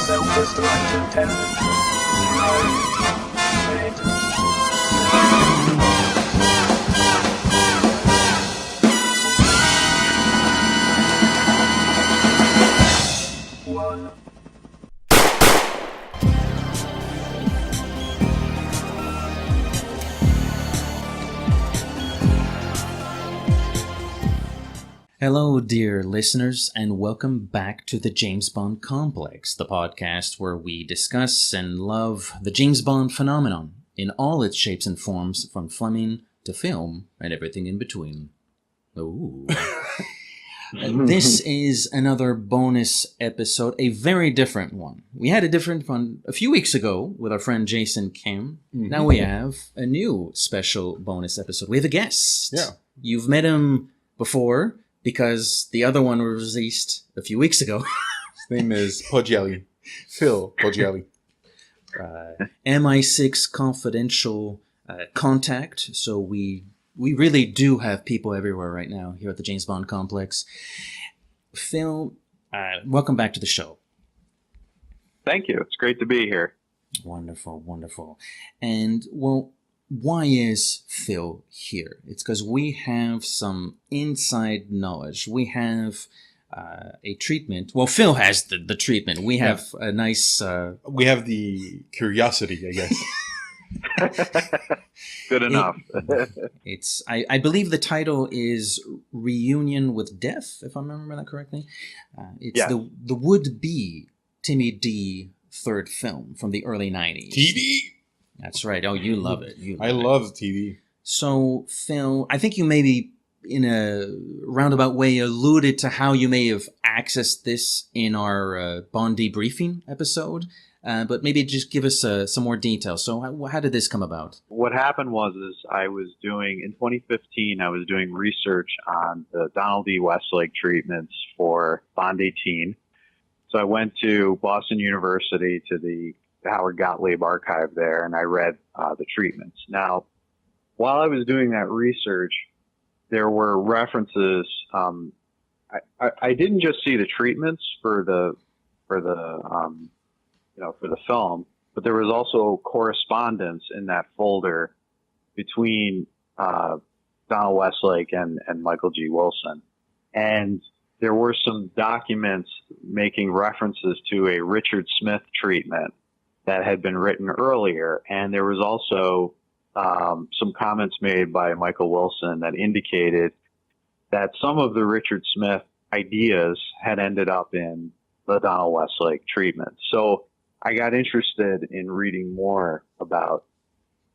Self-destruct intended. 9, 8, 1. Hello, dear listeners, and welcome back to the James Bond Complex, the podcast where we discuss and love the James Bond phenomenon in all its shapes and forms, from Fleming to film and everything in between. Ooh. This is another bonus episode, a very different one. We had a different one a few weeks ago with our friend Jason Kim. Mm-hmm. Now we have a new special bonus episode. We have a guest. Yeah. You've met him before, because the other one was released a few weeks ago. His name is Poggielli. Phil Poggielli. MI6 confidential contact. So we really do have people everywhere right now here at the James Bond Complex. Phil, welcome back to the show. Thank you. It's great to be here. Wonderful, wonderful. And, well, why is Phil here? It's because we have some inside knowledge. We have a treatment. Well, Phil has the treatment. We have a nice... We have the curiosity, I guess. Good enough. It's. I believe the title is Reunion with Death, if I remember that correctly. It's the would-be Timmy D third film from the early 90s. TD? That's right. Oh, you love it. I love TV. So, Phil, I think you maybe, in a roundabout way, alluded to how you may have accessed this in our Bond debriefing episode, but maybe just give us some more details. So, how did this come about? What happened was I was doing, in 2015, I was doing research on the Donald E. Westlake treatments for Bond 18. So I went to Boston University to the Howard Gottlieb archive there, and I read the treatments. Now, while I was doing that research, there were references. I didn't just see the treatments for the film, but there was also correspondence in that folder between Donald Westlake and Michael G. Wilson, and there were some documents making references to a Richard Smith treatment that had been written earlier, and there was also some comments made by Michael Wilson that indicated that some of the Richard Smith ideas had ended up in the Donald Westlake treatment. So I got interested in reading more about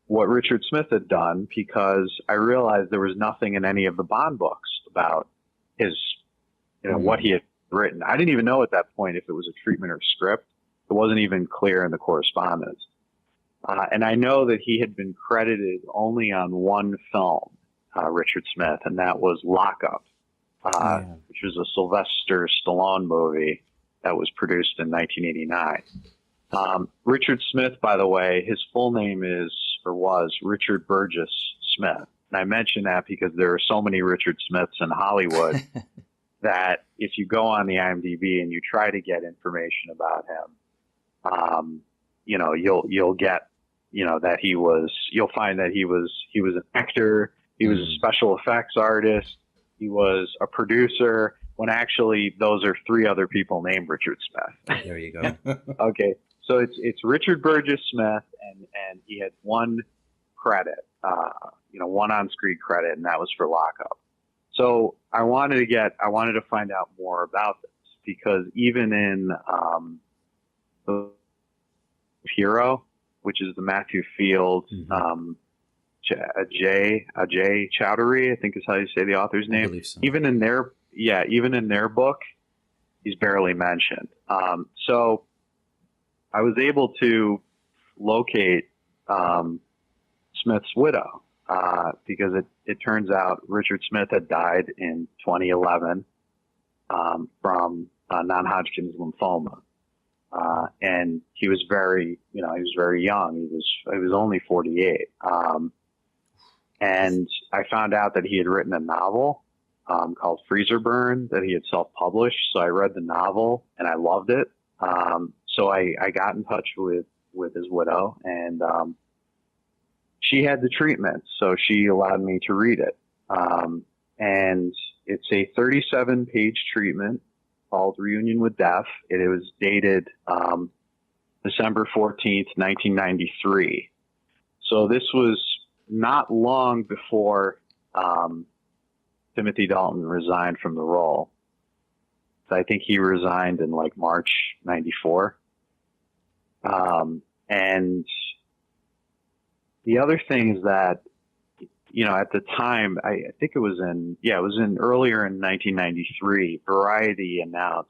what Richard Smith had done, because I realized there was nothing in any of the Bond books about his, what he had written. I didn't even know at that point if it was a treatment or script. It wasn't even clear in the correspondence. And I know that he had been credited only on one film, Richard Smith, and that was Lock Up, which was a Sylvester Stallone movie that was produced in 1989. Richard Smith, by the way, his full name was Richard Burgess Smith. And I mention that because there are so many Richard Smiths in Hollywood that if you go on the IMDb and you try to get information about him, you'll get, that you'll find that he was an actor, he was a special effects artist, he was a producer, when actually those are three other people named Richard Smith. There you go. Okay. So it's Richard Burgess Smith, and he had one credit, one on-screen credit, and that was for Lock Up. So I wanted to find out more about this, because even in, Hero, which is the Matthew Field, Ajay Chowdhury, I think is how you say the author's name. I believe so. Even in their book, he's barely mentioned. So I was able to locate Smith's widow, because it turns out Richard Smith had died in 2011 from non-Hodgkin's lymphoma. And he was very young. He was only 48. And I found out that he had written a novel called Freezer Burn that he had self-published. So I read the novel and I loved it. So I got in touch with his widow, and she had the treatment. So she allowed me to read it. And it's a 37-page treatment called Reunion with Death. It was dated December 14th, 1993. So this was not long before Timothy Dalton resigned from the role. So I think he resigned in like March 94. And the other thing is that, you know, at the time, I think it was earlier in 1993, Variety announced,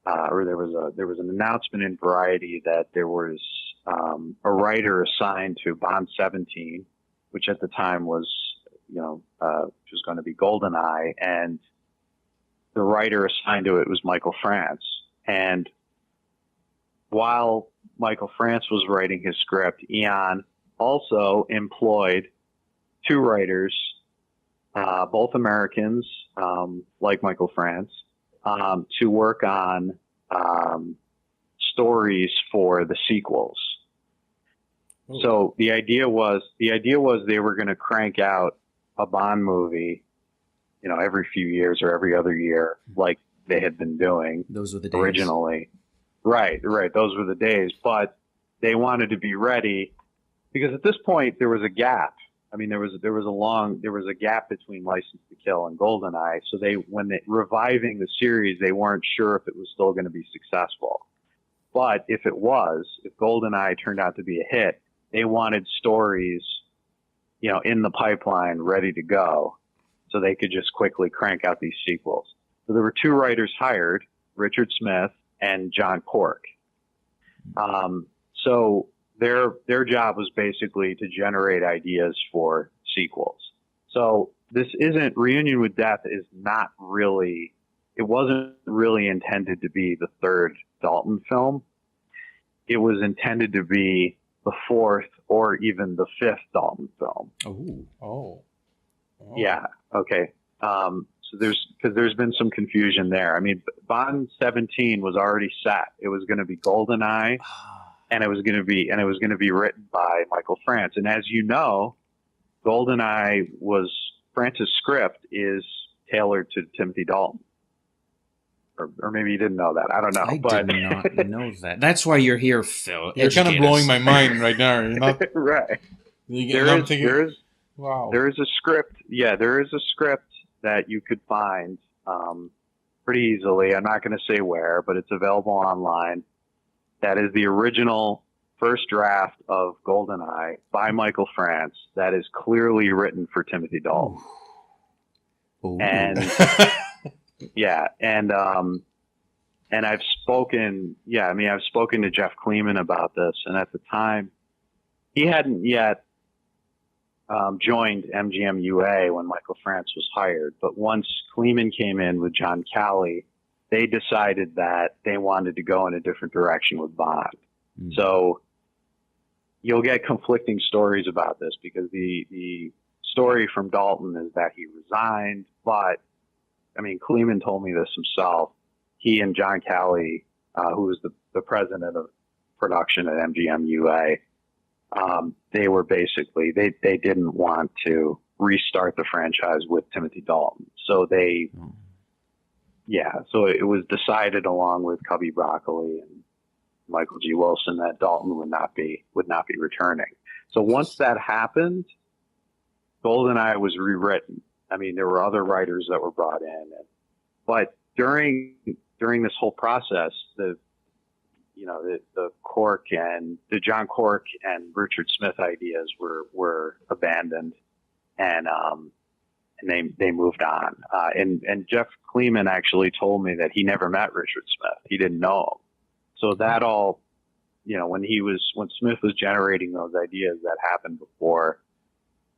or there was an announcement in Variety that there was a writer assigned to Bond 17, which at the time was, which was going to be GoldenEye, and the writer assigned to it was Michael France. And while Michael France was writing his script, Eon also employed two writers, both Americans, like Michael France, to work on stories for the sequels. Oh. So the idea was they were going to crank out a Bond movie, you know, every few years or every other year, like they had been doing. Those were the days. Originally. Right. Those were the days. But they wanted to be ready because at this point there was a gap. I mean, there was a gap between License to Kill and GoldenEye. So when reviving the series, they weren't sure if it was still going to be successful. But if GoldenEye turned out to be a hit, they wanted stories, you know, in the pipeline, ready to go, so they could just quickly crank out these sequels. So there were two writers hired, Richard Smith and John Cork. So their job was basically to generate ideas for sequels. So Reunion with Death it wasn't really intended to be the third Dalton film. It was intended to be the fourth or even the fifth Dalton film. Oh. Yeah. Okay. So there's been some confusion there. I mean, Bond 17 was already set. It was going to be GoldenEye, and it was going to be written by Michael France. And as you know, GoldenEye France's script is tailored to Timothy Dalton. Or maybe you didn't know that. I don't know. I did not know that. That's why you're here, Phil. You're kind of blowing my mind right now. You're not right. Wow. There is a script. Yeah, there is a script that you could find pretty easily. I'm not going to say where, but it's available online. That is the original first draft of GoldenEye by Michael France. That is clearly written for Timothy Dalton. Ooh. And yeah, and I've spoken to Jeff Kleeman about this, and at the time he hadn't yet joined MGM UA when Michael France was hired. But once Kleeman came in with John Calley, they decided that they wanted to go in a different direction with Bond. So you'll get conflicting stories about this because the story from Dalton is that he resigned, but I mean, Kleeman told me this himself. He and John Calley, who was the president of production at MGM UA, they were basically, they didn't want to restart the franchise with Timothy Dalton. So so it was decided along with Cubby Broccoli and Michael G. Wilson that Dalton would not be returning. So once that happened, GoldenEye was rewritten. I mean, there were other writers that were brought in, but during this whole process, the John Cork and Richard Smith ideas were abandoned, and they moved on. And Jeff Kleeman actually told me that he never met Richard Smith. He didn't know him. So that all, when Smith was generating those ideas, that happened before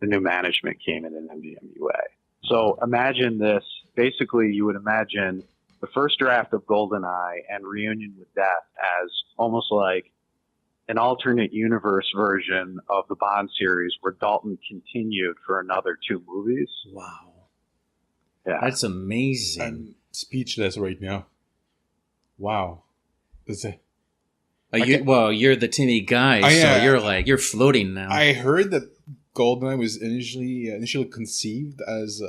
the new management came in MGM UA. So imagine this. Basically, you would imagine the first draft of GoldenEye and Reunion with Death as almost like an alternate universe version of the Bond series where Dalton continued for another 2 movies. Wow. Yeah. That's amazing. I'm speechless right now. Wow. Is it? You're the Timmy guy, so you're floating now. I heard that GoldenEye was initially conceived as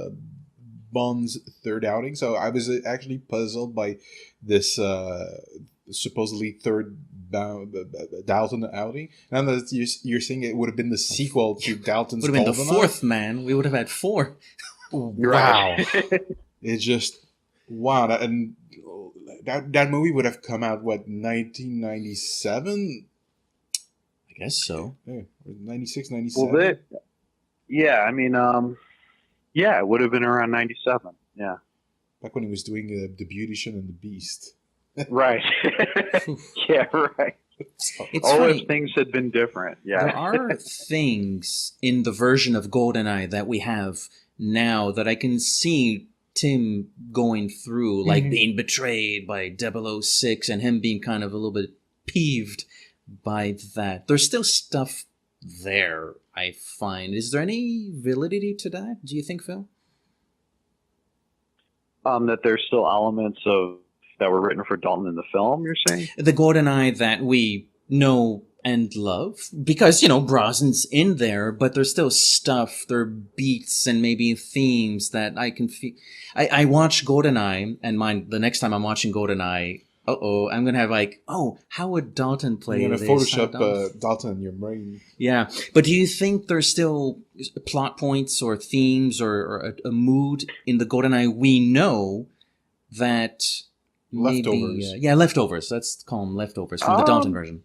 Bond's third outing, so I was actually puzzled by this supposedly third Dalton outing. Now that you're saying it would have been the sequel to Dalton's would have been the GoldenEye. fourth, man. We would have had 4. Wow. It's just wow. That movie would have come out, what, 1997? I guess so. Yeah, 96, 97. Well, I mean, it would have been around 97. Yeah. Back when he was doing The Beauty and the Beast. Right. Yeah, right. It's All funny. if things had been different. Yeah. There are things in the version of GoldenEye that we have now that I can see Tim going through, like being betrayed by 006 and him being kind of a little bit peeved by that. There's still stuff there, I find. Is there any validity to that, do you think, Phil? That there's still elements of that were written for Dalton in the film, you're saying? The GoldenEye that we know and love, because, Brosnan's in there, but there's still stuff, there are beats and maybe themes that I can feel. I watch GoldenEye, and the next time I'm watching GoldenEye, I'm going to have how would Dalton play You're this? going to Photoshop Dalton in your brain. Yeah, but do you think there's still plot points or themes or a mood in the GoldenEye we know that Leftovers. Leftovers. Let's call them leftovers from the Dalton version.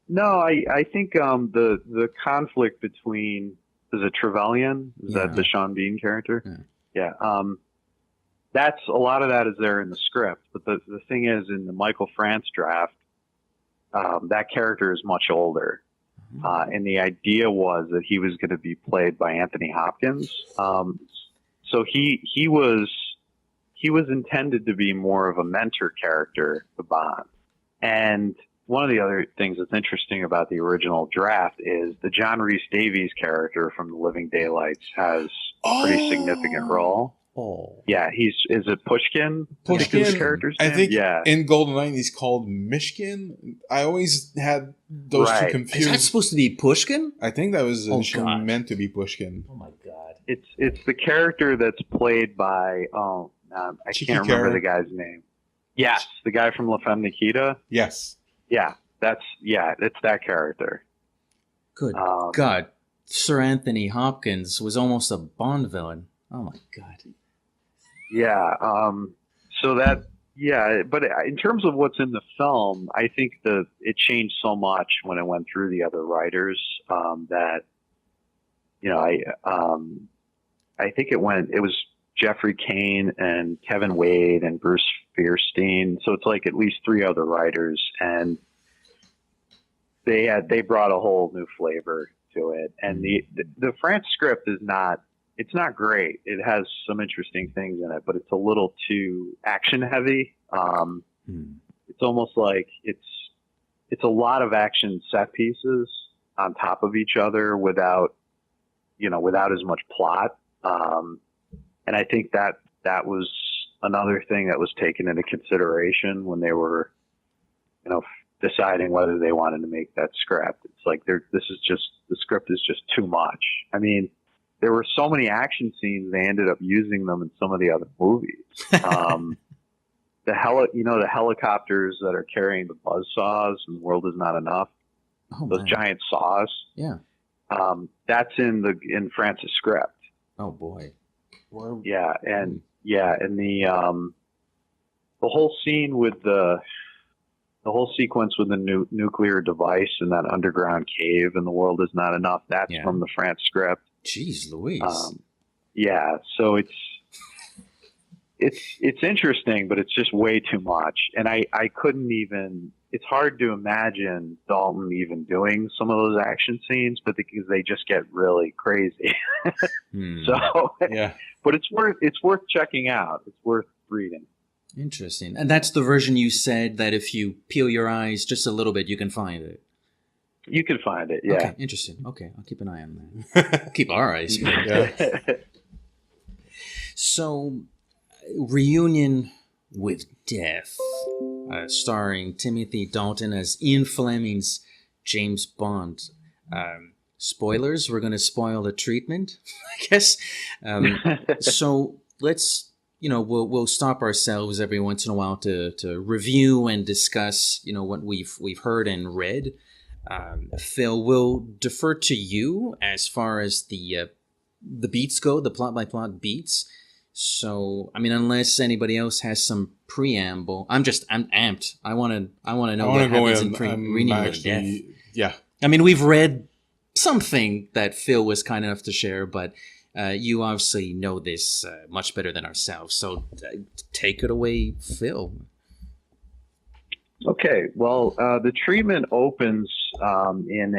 No, I think the conflict between, is it Trevelyan? Is that the Sean Bean character? Yeah. That's a lot of that is there in the script, but the thing is, in the Michael France draft, that character is much older, and the idea was that he was going to be played by Anthony Hopkins. So he was intended to be more of a mentor character to Bond. And one of the other things that's interesting about the original draft is the John Rhys Davies character from The Living Daylights has a pretty significant role. Oh. Yeah, is it Pushkin? Pushkin. Character's I name? think Yeah. in GoldenEye he's called Mishkin. I always had those two confused. Is that supposed to be Pushkin? I think that was initially God. meant to be Pushkin. Oh my God! It's the character that's played by I can't remember the guy's name. Yes, the guy from La Femme Nikita. Yes. Yeah, it's that character. Good God, Sir Anthony Hopkins was almost a Bond villain. Oh my God. Yeah. But in terms of what's in the film, I think it changed so much when it went through the other writers that I think it was Jeffrey Kane and Kevin Wade and Bruce Fierstein. So it's like at least 3 other writers, and they brought a whole new flavor to it. And the France script it's not great. It has some interesting things in it, but it's a little too action heavy. It's almost like it's a lot of action set pieces on top of each other without as much plot. And I think that was another thing that was taken into consideration when they were, deciding whether they wanted to make that script. It's like the script is just too much. I mean, there were so many action scenes, they ended up using them in some of the other movies. The helicopters that are carrying the buzzsaws in The World Is Not Enough, those giant saws. Yeah. That's in France's script. Oh boy. Yeah, and the whole scene with the whole sequence with the nuclear device in that underground cave in The World Is Not Enough. That's from the France script. Jeez Louise. So it's interesting, but it's just way too much. And I couldn't even, it's hard to imagine Dalton even doing some of those action scenes, but because they just get really crazy. So, yeah, but it's worth checking out. It's worth reading. Interesting. And that's the version you said that if you peel your eyes just a little bit, you can find it. You can find it. Yeah. Okay, interesting. Okay, I'll keep an eye on that. Keep our eyes peeled. Yeah. So, Reunion with Death, starring Timothy Dalton as Ian Fleming's James Bond. Spoilers, we're going to spoil the treatment, I guess. So let's, we'll stop ourselves every once in a while to review and discuss, what we've heard and read. Phil, we'll defer to you as far as the beats go, the plot by plot beats. So, I mean, unless anybody else has some preamble, I'm amped. I want to know what happens in Reunion with Death. Yeah. I mean, we've read something that Phil was kind enough to share, but you obviously know this much better than ourselves. So take it away, Phil. Okay. Well, the treatment opens in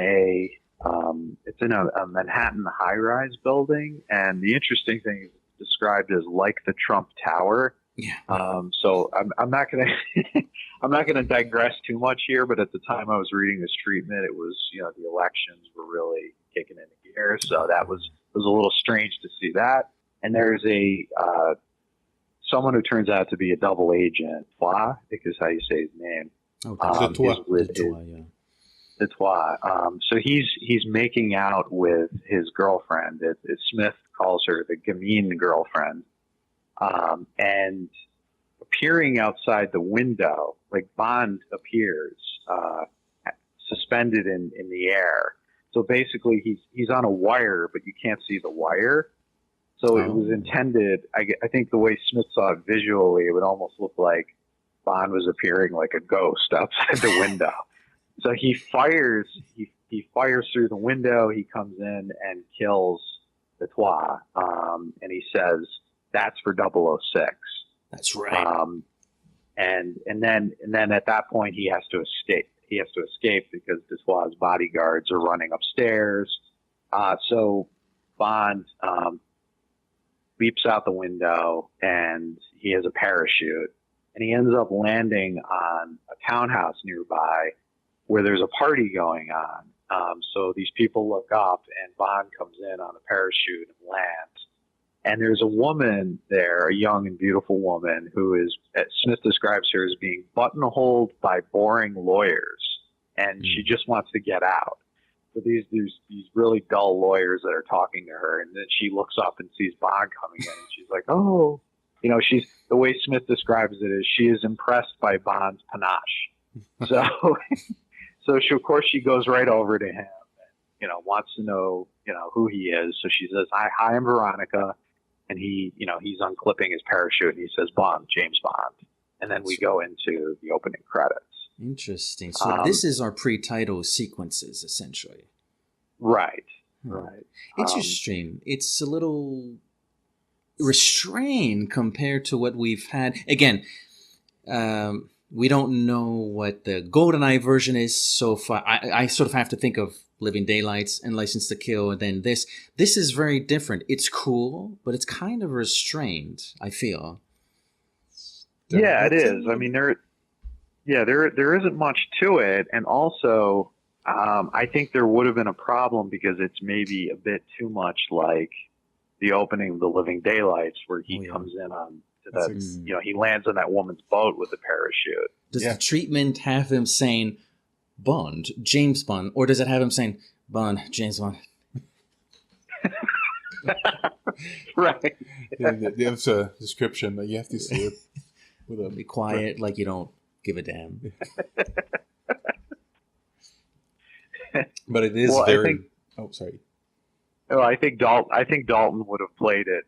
it's in a Manhattan high-rise building, and the interesting thing is described as like the Trump Tower. Yeah. So I'm not gonna I'm not gonna digress too much here, but at the time I was reading this treatment, it was the elections were really kicking into gear, so that was a little strange to see that. And there's a someone who turns out to be a double agent, Fla, I think is how you say his name. Okay. So he's making out with his girlfriend. Smith calls her the Gamine girlfriend, and appearing outside the window, like Bond appears, suspended in the air. So basically, he's on a wire, but you can't see the wire. So it was intended. I think the way Smith saw it visually, it would almost look like Bond was appearing like a ghost outside the window. So he fires through the window. He comes in and kills the Trois, and he says, "That's for 006." That's right. And then at that point he has to escape. He has to escape because Detroit's bodyguards are running upstairs. So Bond leaps out the window, and he has a parachute, and he ends up landing on a townhouse nearby where there's a party going on. So these people look up, and Bond comes in on a parachute and lands. And there's a woman there, a young and beautiful woman, who is, Smith describes her as being buttonholed by boring lawyers, and she just wants to get out. So there's these really dull lawyers that are talking to her, and then she looks up and sees Bond coming in, and she's like, "Oh," she's, the way Smith describes it is, she is impressed by Bond's panache. So of course she goes right over to him, and, wants to know, who he is. So she says, "Hi, I'm Veronica." And he's unclipping his parachute, and he says, "Bond, James Bond." And then we go into the opening credits. Interesting. So this is our pre-title sequences, essentially. Right. Right. Interesting. It's a little restrained compared to what we've had. Again, we don't know what the GoldenEye version is so far. I sort of have to think of Living Daylights and License to Kill, and then this. This is very different. It's cool, but it's kind of restrained, I feel. Yeah, it is. I mean, there isn't much to it, and also, I think there would have been a problem because it's maybe a bit too much like the opening of The Living Daylights, where he comes in on to that. He lands on that woman's boat with a parachute. Does the treatment have him saying Bond, James Bond, or does it have him saying Bond, James Bond? Right. There's a description that you have to say it with a be quiet, like you don't give a damn. But it is sorry. Oh, I think Dalton would have played it,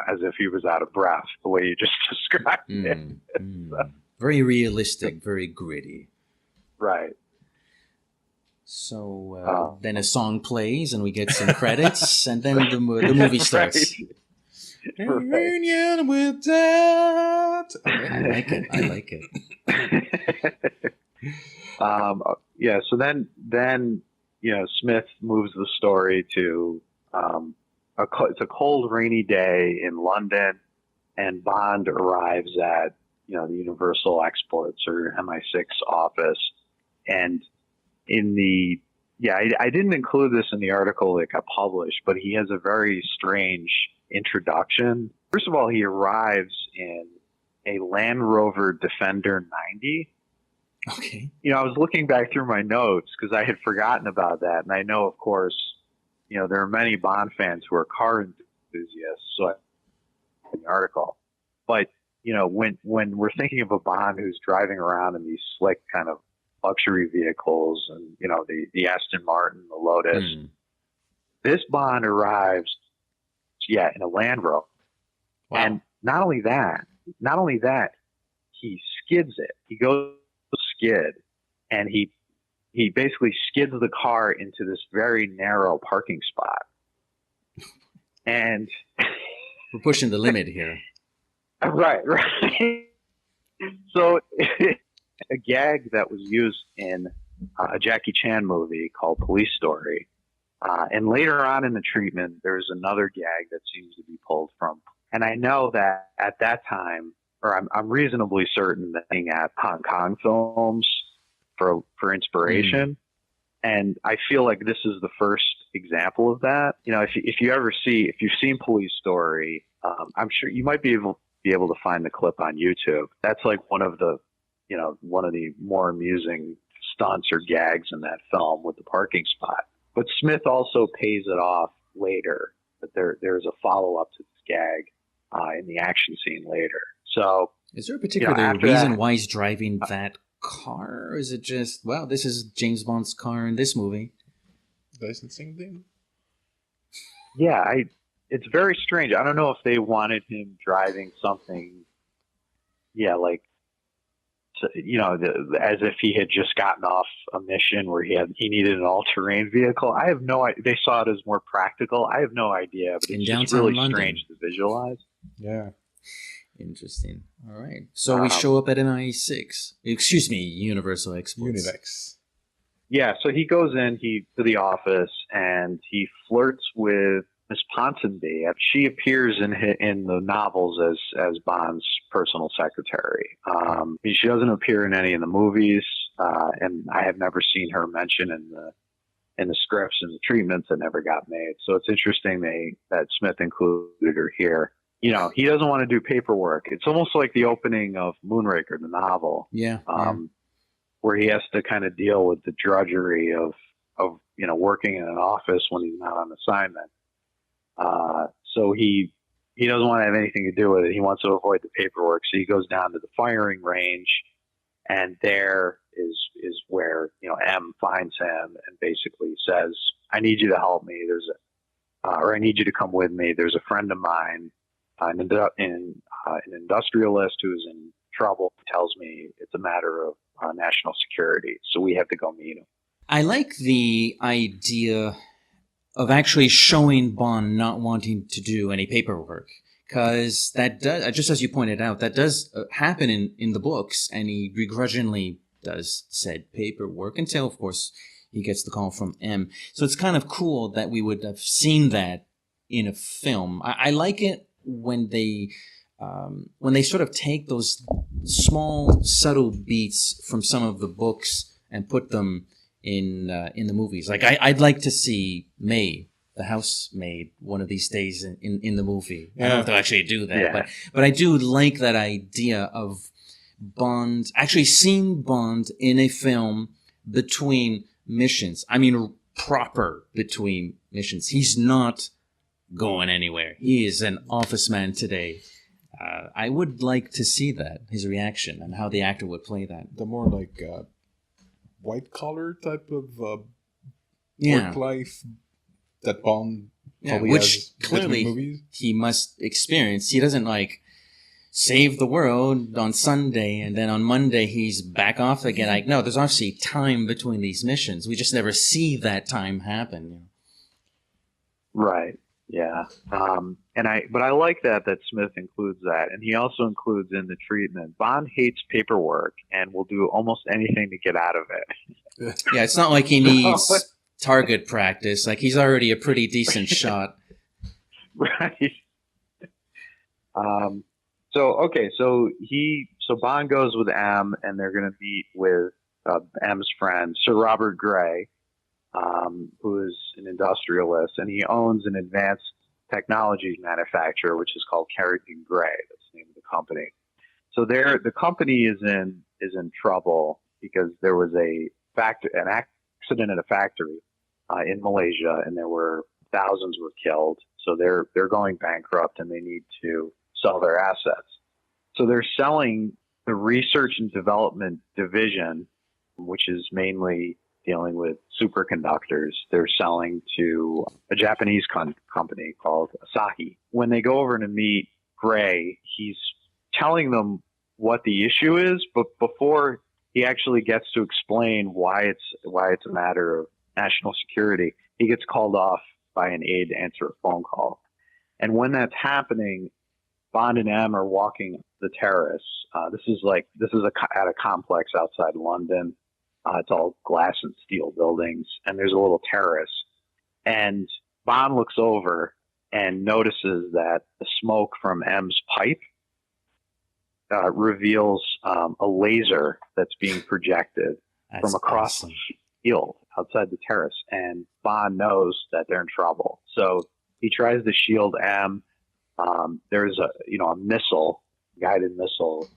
as if he was out of breath, the way you just described it. Very realistic, very gritty. Right. So then a song plays, and we get some credits, and then the movie starts. Reunion with Death. I like it. So then Smith moves the story to it's a cold, rainy day in London, and Bond arrives at the Universal Exports or MI6 office, and in the Yeah, I didn't include this in the article that got published, but he has a very strange introduction. First of all, he arrives in a Land Rover Defender 90. Okay. I was looking back through my notes because I had forgotten about that. And I know, of course, there are many Bond fans who are car enthusiasts, so I in the article. But, when we're thinking of a Bond who's driving around in these slick kind of luxury vehicles and, the Aston Martin, the Lotus, this Bond arrives, in a Land Rover. Wow. And not only that, he skids it. He goes skid, and he basically skids the car into this very narrow parking spot. And we're pushing the limit here. Right. So a gag that was used in a Jackie Chan movie called Police Story. And later on in the treatment, there's another gag that seems to be pulled from. And I know that at that time, or I'm reasonably certain that looking at Hong Kong films for inspiration. And I feel like this is the first example of that. If you've seen Police Story, I'm sure you might be able to find the clip on YouTube. That's like one of the more amusing stunts or gags in that film with the parking spot. But Smith also pays it off later. But there's a follow up to this gag in the action scene later. So, is there a particular reason why he's driving that car? Or is it just, well, this is James Bond's car in this movie? Licensing thing? Yeah, it's very strange. I don't know if they wanted him driving something, like, as if he had just gotten off a mission where he needed an all-terrain vehicle. I have no idea. They saw it as more practical. I have no idea, but it's just really strange to visualize. Yeah. Interesting. All right. So we show up at MI6. Excuse me, Universal Exports. Univex. Yeah, so he goes to the office and he flirts with Miss Ponsonby. She appears in the novels as Bond's personal secretary. She doesn't appear in any of the movies, and I have never seen her mentioned in the scripts and the treatments that never got made. So it's interesting that Smith included her here. He doesn't want to do paperwork. It's almost like the opening of Moonraker, the novel. Yeah. Where he has to kind of deal with the drudgery of working in an office when he's not on assignment. So he doesn't want to have anything to do with it. He wants to avoid the paperwork. So he goes down to the firing range, and there is where M finds him and basically says, "I need you to help me. Or I need you to come with me. There's a friend of mine, an industrialist who's in trouble. He tells me it's a matter of national security, so we have to go meet him." I like the idea of actually showing Bond not wanting to do any paperwork, because that does, just as you pointed out, that does happen in the books, and he begrudgingly does said paperwork until, of course, he gets the call from M. So it's kind of cool that we would have seen that in a film. I like it when they sort of take those small, subtle beats from some of the books and put them in the movies. Like I'd like to see May, the housemaid, one of these days in the movie. Yeah. I don't know if they'll actually do that, but I do like that idea of Bond, actually seeing Bond in a film between missions. I mean, proper between missions. He's not going anywhere. He is an office man today. I would like to see that, his reaction, and how the actor would play that. The more like white collar type of work life that Bond probably which has clearly movies. He must experience. He doesn't save the world on Sunday and then on Monday he's back off again. No, there's obviously time between these missions. We just never see that time happen. Right. Yeah. But I like that Smith includes that. And he also includes in the treatment, Bond hates paperwork and will do almost anything to get out of it. Yeah, it's not like he needs target practice. Like, he's already a pretty decent shot. Right. So Bond goes with M, and they're going to meet with M's friend, Sir Robert Gray, who is an industrialist, and he owns an advanced technology manufacturer, which is called Kerrigan Gray. That's the name of the company. So the company is in trouble because there was an accident at a factory in Malaysia, and thousands were killed. So they're going bankrupt, and they need to sell their assets. So they're selling the research and development division, which is mainly dealing with superconductors. They're selling to a Japanese company called Asahi. When they go over to meet Gray, he's telling them what the issue is, but before he actually gets to explain why it's a matter of national security, he gets called off by an aide to answer a phone call. And when that's happening, Bond and M are walking the terrace. This is at a complex outside London. It's all glass and steel buildings, and there's a little terrace. And Bond looks over and notices that the smoke from M's pipe reveals a laser that's being projected from across the field outside the terrace. And Bond knows that they're in trouble. So he tries to shield M. There's a missile, guided missile,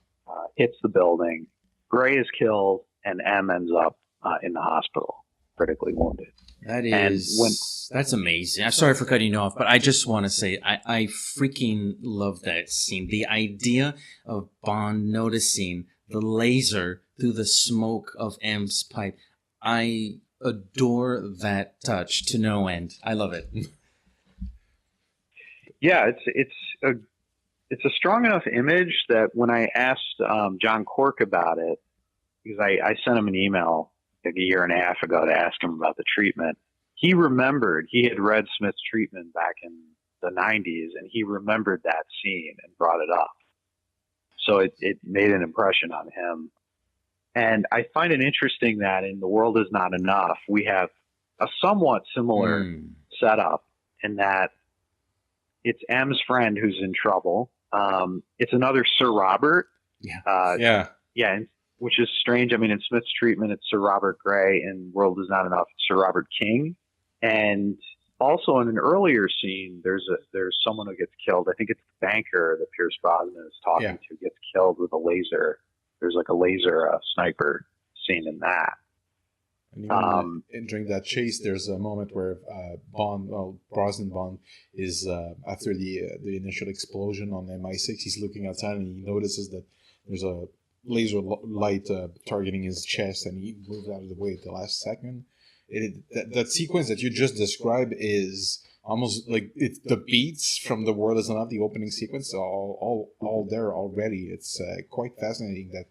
hits the building. Gray is killed, and M ends up in the hospital, critically wounded. That's amazing. I'm sorry for cutting you off, but I just want to say I freaking love that scene. The idea of Bond noticing the laser through the smoke of M's pipe. I adore that touch to no end. I love it. Yeah, it's a strong enough image that when I asked John Cork about it, because I sent him an email like a year and a half ago to ask him about the treatment, he remembered he had read Smith's treatment back in the 90s, and he remembered that scene and brought it up. So it made an impression on him. And I find it interesting that in The World Is Not Enough, we have a somewhat similar setup in that it's M's friend who's in trouble. It's another Sir Robert. Yeah. Which is strange. I mean, in Smith's treatment, it's Sir Robert Gray. In World Is Not Enough, it's Sir Robert King. And also in an earlier scene, there's someone who gets killed. I think it's the banker that Pierce Brosnan is talking to gets killed with a laser. There's like a laser sniper scene in that. And even during that chase, there's a moment where Brosnan Bond is after the initial explosion on MI6. He's looking outside and he notices that there's a laser light targeting his chest, and he moves out of the way at the last second. That sequence that you just described is almost like it's the beats from The World Is Not Enough, the opening sequence, all there already. It's quite fascinating that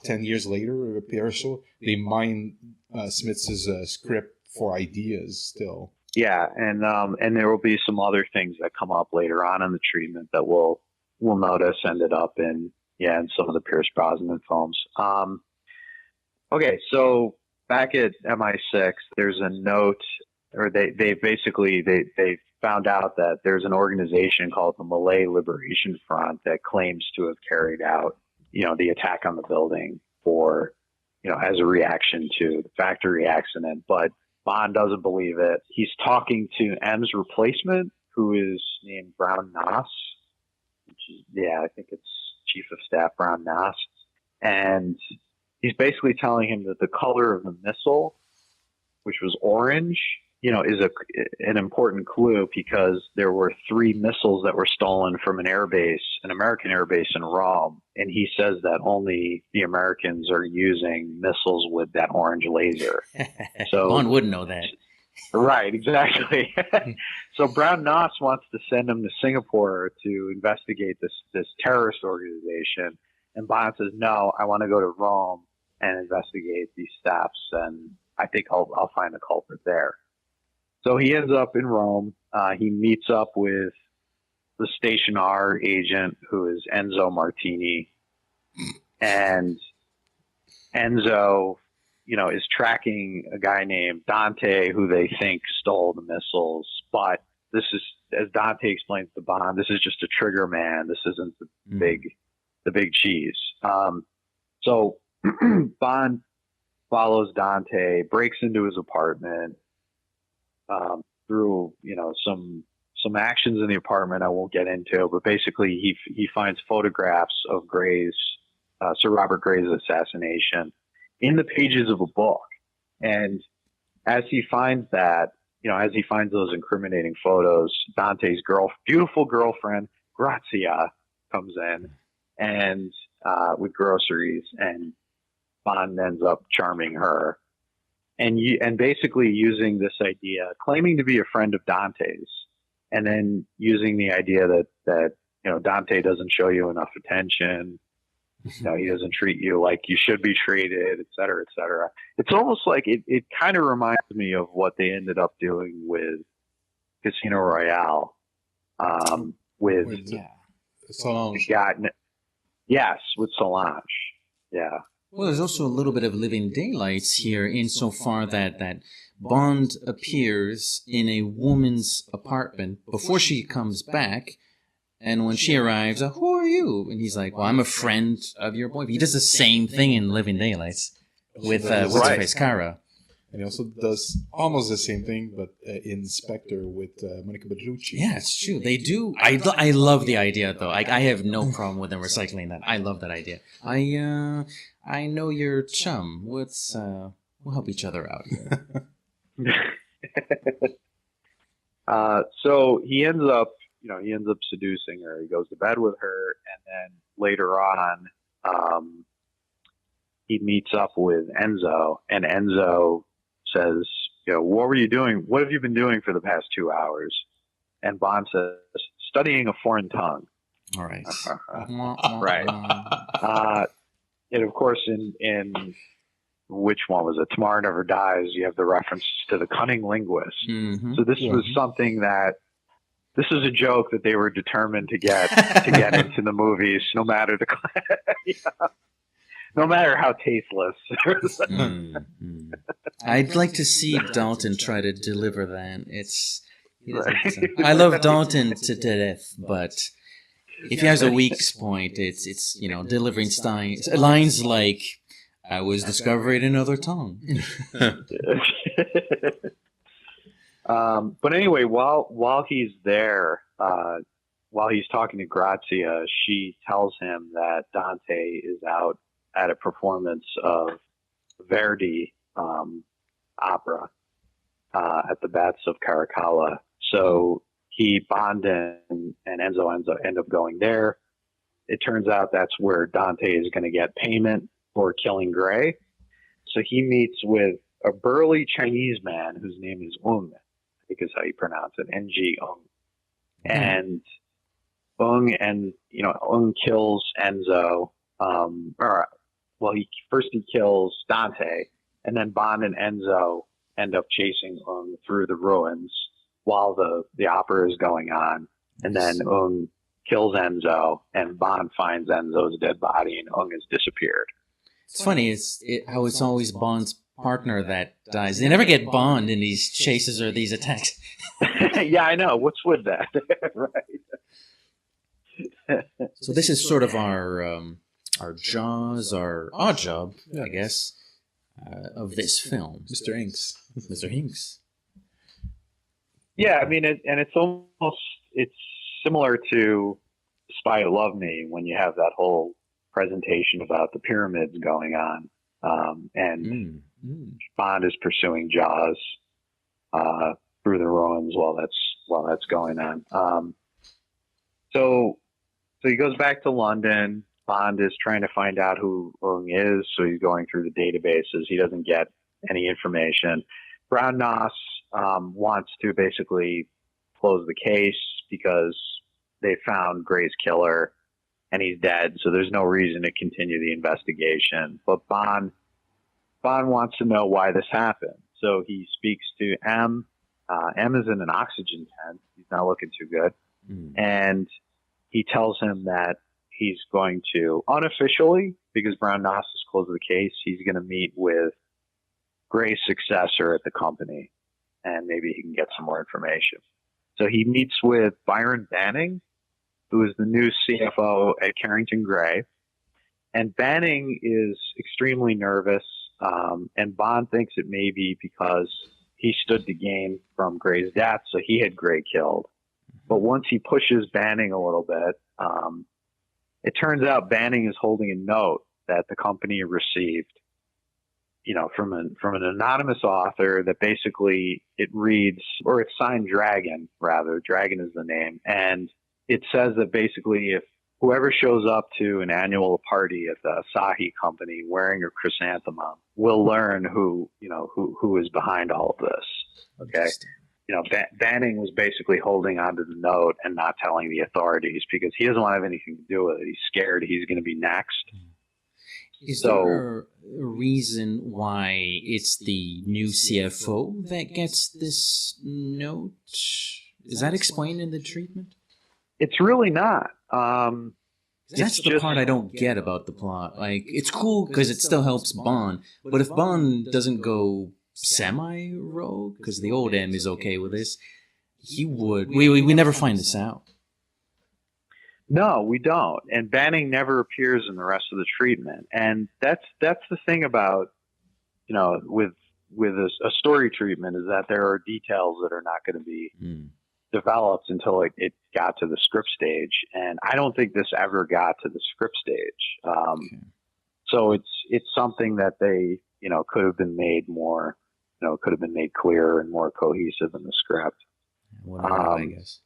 10 years later or so, they mine Smith's script for ideas still. Yeah, and there will be some other things that come up later on in the treatment that we'll notice ended up in some of the Pierce Brosnan films. Okay, so back at MI6, there's a note, or they found out that there's an organization called the Malay Liberation Front that claims to have carried out, the attack on the building as a reaction to the factory accident. But Bond doesn't believe it. He's talking to M's replacement, who is named Brown Nass, which is, I think it's Chief of Staff Brown Nass. And he's basically telling him that the color of the missile, which was orange, is an important clue, because there were 3 missiles that were stolen from an American airbase in Rome. And he says that only the Americans are using missiles with that orange laser. So Bond wouldn't know that. Right, exactly. So Brown Nass wants to send him to Singapore to investigate this terrorist organization. And Bond says, no, I want to go to Rome and investigate these thefts, and I think I'll find the culprit there. So he ends up in Rome. He meets up with the Station R agent, who is Enzo Martini. And Enzo, is tracking a guy named Dante, who they think stole the missiles. But this is, as Dante explains to Bond, this is just a trigger man. This isn't the big cheese. So Bond follows Dante, breaks into his apartment, through, some actions in the apartment I won't get into, but basically he finds photographs of Sir Robert Gray's assassination in the pages of a book. And as he finds those incriminating photos, Dante's beautiful girlfriend, Grazia, comes in and with groceries, and Bond ends up charming her. And basically using this idea, claiming to be a friend of Dante's, and then using the idea that Dante doesn't show you enough attention, he doesn't treat you like you should be treated, et cetera, et cetera. It's almost like it kind of reminds me of what they ended up doing with Casino Royale, with Solange. Yes, with Solange. Yeah. Well, there's also a little bit of Living Daylights here insofar that Bond appears in a woman's apartment before she comes back, and when she arrives, who are you? And he's like, well, I'm a friend of your boyfriend. He does the same thing in Living Daylights with what's-her-face, Cara. And he also does almost the same thing, but in Spectre with Monica Bellucci. Yeah, it's true. They do. I love the idea, though. I have no problem with them recycling that. I love that idea. I know your chum. We'll help each other out here. So he ends up seducing her. He goes to bed with her, and then later on, he meets up with Enzo, and Enzo says, what were you doing? What have you been doing for the past 2 hours? And Bond says, studying a foreign tongue. All right. Right. And of course, in which one was it? Tomorrow Never Dies, you have the reference to the cunning linguist. Mm-hmm. So this was something this is a joke that they were determined to get into the movies, no matter no matter how tasteless. Mm-hmm. I'd like to see Dalton try to deliver that. I love Dalton to death, but if he has a weak point, it's delivering lines like, I was discovering another tongue. But anyway, while he's there, while he's talking to Grazia, she tells him that Dante is out at a performance of Verdi opera at the Baths of Caracalla. So Bond and Enzo end up going there. It turns out that's where Dante is going to get payment for killing Gray. So he meets with a burly Chinese man whose name is Ung, I think is how you pronounce it, Ng Ung. And Ung kills Enzo. He kills Dante, and then Bond and Enzo end up chasing Ung through the ruins while the opera is going on. And then Ung kills Enzo, and Bond finds Enzo's dead body, and Ung has disappeared. It's funny how it's always Bond's partner that dies. They never get Bond in these chases or these attacks. Yeah, I know. What's with that? Right. So this is sort of our Jaws, our odd job, I guess, of this film. Mr. Hinks. Mr. Hinks. Yeah, I mean, it's similar to Spy Who Loved Me when you have that whole presentation about the pyramids going on, and Bond is pursuing Jaws through the ruins while that's going on. So he goes back to London. Bond is trying to find out who Ung is, so he's going through the databases. He doesn't get any information. Brown Noss wants to basically close the case because they found Gray's killer and he's dead, so there's no reason to continue the investigation. But Bond wants to know why this happened. So he speaks to M. M is in an oxygen tent. He's not looking too good. And he tells him that he's going to, unofficially, because Brown Noss has closed the case, he's going to meet with Gray's successor at the company, and maybe he can get some more information. So he meets with Byron Banning, who is the new CFO at Carrington Gray. And Banning is extremely nervous. And Bond thinks it may be because he stood to gain from Gray's death, so he had Gray killed. But once he pushes Banning a little bit, it turns out Banning is holding a note that the company received, from an anonymous author that basically it reads, or it's signed Dragon, rather. Dragon is the name. And it says that basically if whoever shows up to an annual party at the Asahi company wearing a chrysanthemum will learn who is behind all of this. Okay. Banning was basically holding onto the note and not telling the authorities because he doesn't want to have anything to do with it. He's scared he's going to be next. Is there a reason why it's the new CFO that gets this note? Is that explained in the treatment? It's really not. That's the part I don't get about the plot. Like, it's cool because it still helps Bond, but if Bond doesn't go semi-rogue, because the old M is okay with this, he would. We never find this out. No, we don't. And Banning never appears in the rest of the treatment. And that's the thing about, with a story treatment is that there are details that are not going to be developed until it got to the script stage. And I don't think this ever got to the script stage. So it's something that they, could have been made more, could have been made clearer and more cohesive in the script. I guess.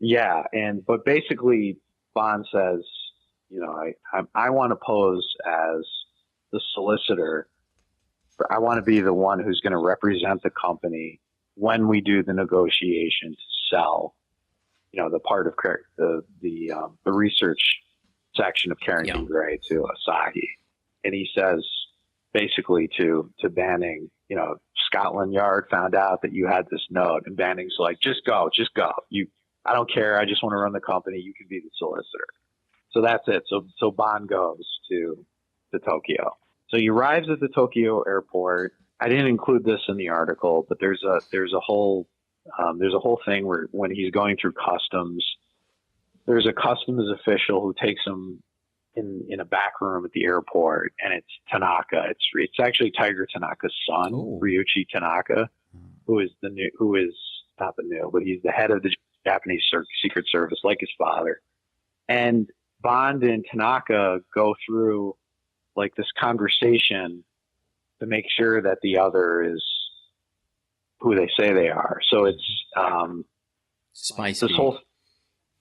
Yeah. But basically Bond says, I want to pose as the solicitor. I want to be the one who's going to represent the company when we do the negotiation to sell, the part of the research section of Carrington Gray to Asahi. And he says basically to Banning, Scotland Yard found out that you had this note, and Banning's like, just go. I don't care. I just want to run the company. You can be the solicitor. So that's it. So Bond goes to Tokyo. So he arrives at the Tokyo airport. I didn't include this in the article, but there's a whole thing where when he's going through customs, there's a customs official who takes him in a back room at the airport, and it's Tanaka. It's actually Tiger Tanaka's son, Ryuichi Tanaka, who is not the new, but he's the head of the Japanese Secret Service, like his father. And Bond and Tanaka go through like this conversation to make sure that the other is who they say they are. So it's spicy. This whole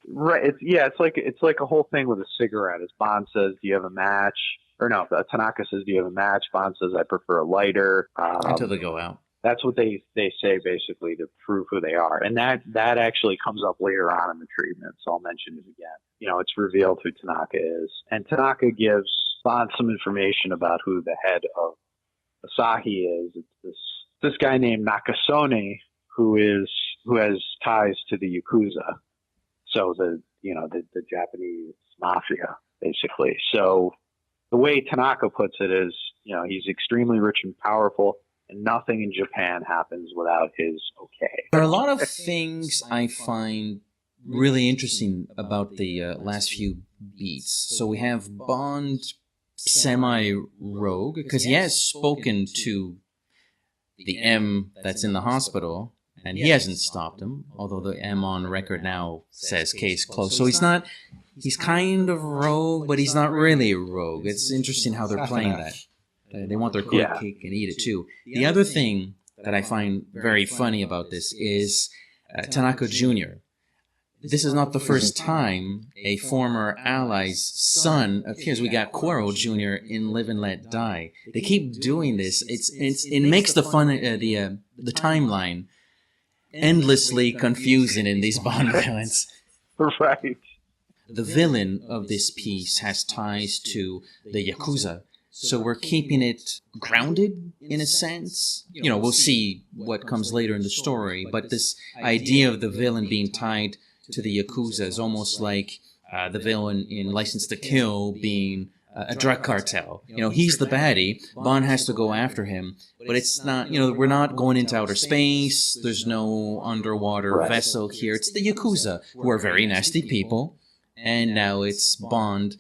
it's like a whole thing with a cigarette. As Bond says, "Do you have a match?" Or no, Tanaka says, "Do you have a match?" Bond says, "I prefer a lighter." Until they go out. That's what they say basically to prove who they are. And that actually comes up later on in the treatment, so I'll mention it again. It's revealed who Tanaka is. And Tanaka gives Bond some information about who the head of Asahi is. It's this guy named Nakasone who has ties to the Yakuza. So the Japanese mafia, basically. So the way Tanaka puts it is, he's extremely rich and powerful, and nothing in Japan happens without his okay. There are a lot of things I find really interesting about the last few beats. So we have Bond semi-rogue, because he has spoken to the M that's in the hospital, and he hasn't stopped him, although the M on record now says case closed. So he's kind of rogue, but he's not really a rogue. It's interesting how they're playing that. They want their cake and eat it too. The other thing that I find very funny about this is Tanaka Jr. This is not the first time a former ally's son appears. We got Quero Jr. in Live and Let Die. They keep doing this. It makes the timeline endlessly confusing in these Bond villains. Right. The villain of this piece has ties to the Yakuza. So we're keeping it grounded in a sense. We'll see what comes later in the story, but this idea of the villain being tied to the Yakuza is almost like the villain in License to Kill being a drug cartel. He's the baddie. Bond has to go after him, but it's not, we're not going into outer space. There's no underwater vessel here. It's the Yakuza, who are very nasty people, and now it's Bond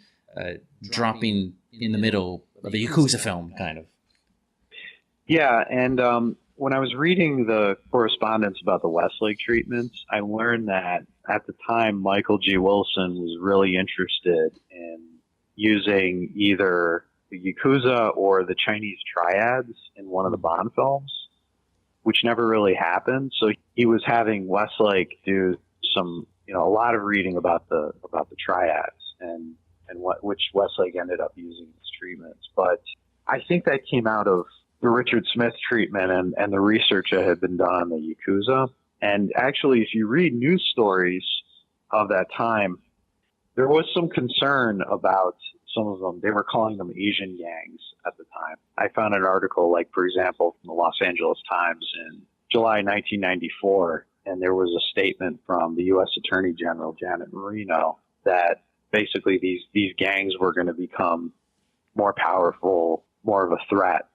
dropping in the middle of a Yakuza film, kind of. Yeah, and when I was reading the correspondence about the Westlake treatments, I learned that at the time Michael G. Wilson was really interested in using either the Yakuza or the Chinese triads in one of the Bond films, which never really happened. So he was having Westlake do some, a lot of reading about the triads and which Westlake ended up using as treatments. But I think that came out of the Richard Smith treatment and the research that had been done on the Yakuza. And actually, if you read news stories of that time, there was some concern about some of them. They were calling them Asian gangs at the time. I found an article, like, for example, from the Los Angeles Times in July 1994, and there was a statement from the U.S. Attorney General, Janet Marino, that basically these gangs were going to become more powerful, more of a threat.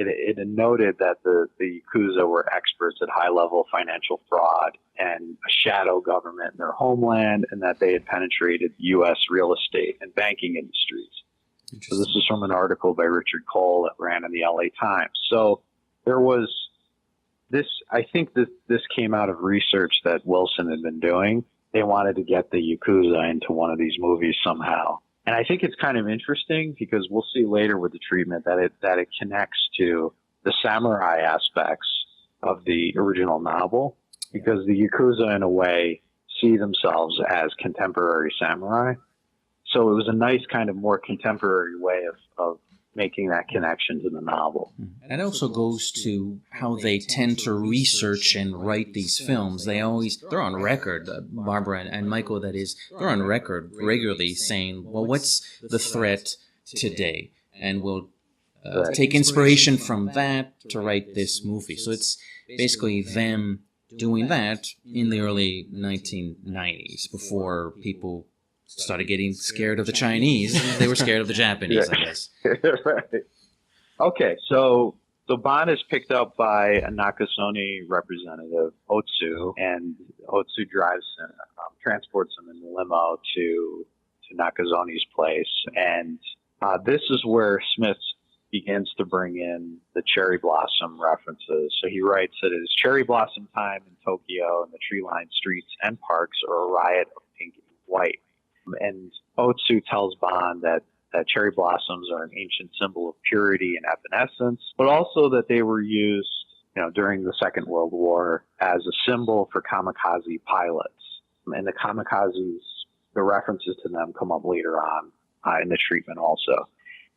It noted that the Yakuza were experts at high-level financial fraud and a shadow government in their homeland, and that they had penetrated U.S. real estate and banking industries. So this is from an article by Richard Cole that ran in the L.A. Times. So there was this, I think that this came out of research that Wilson had been doing. They wanted to get the Yakuza into one of these movies somehow. And I think it's kind of interesting because we'll see later with the treatment that it connects to the samurai aspects of the original novel, because the Yakuza, in a way, see themselves as contemporary samurai. So it was a nice kind of more contemporary way of making that connection to the novel. And it also goes to how they tend to research and write these films. They're on record, Barbara and Michael, that is, they're on record regularly saying, well, what's the threat today? And we'll take inspiration from that to write this movie. So it's basically them doing that in the early 1990s, before people started getting scared of the Chinese. They were scared of the Japanese, I guess. Right. Okay, so Bond is picked up by a Nakasone representative, Otsu, and Otsu drives him, transports him in the limo to Nakazone's place. And this is where Smith begins to bring in the cherry blossom references. So he writes that it is cherry blossom time in Tokyo, and the tree-lined streets and parks are a riot of pink and white. And Otsu tells Bond that cherry blossoms are an ancient symbol of purity and evanescence, but also that they were used, during the Second World War as a symbol for kamikaze pilots. And the kamikazes, the references to them come up later on in the treatment also.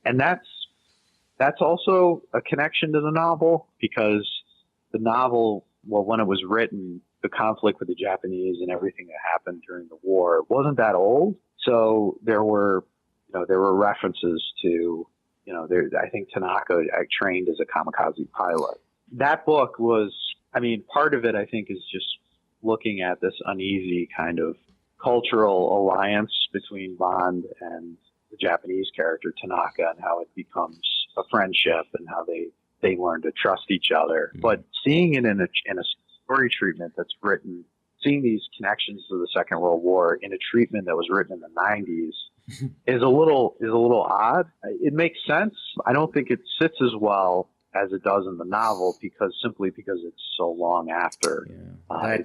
And that's also a connection to the novel, because the novel, well, when it was written, the conflict with the Japanese and everything that happened during the war wasn't that old. So there were references to, I think Tanaka trained as a kamikaze pilot. That book was, part of it, I think, is just looking at this uneasy kind of cultural alliance between Bond and the Japanese character Tanaka, and how it becomes a friendship and how they learn to trust each other. Mm-hmm. But seeing it in a story treatment that's written, seeing these connections to the Second World War in a treatment that was written in the 90s is a little odd. It makes sense. I don't think it sits as well as it does in the novel, because it's so long after. Yeah.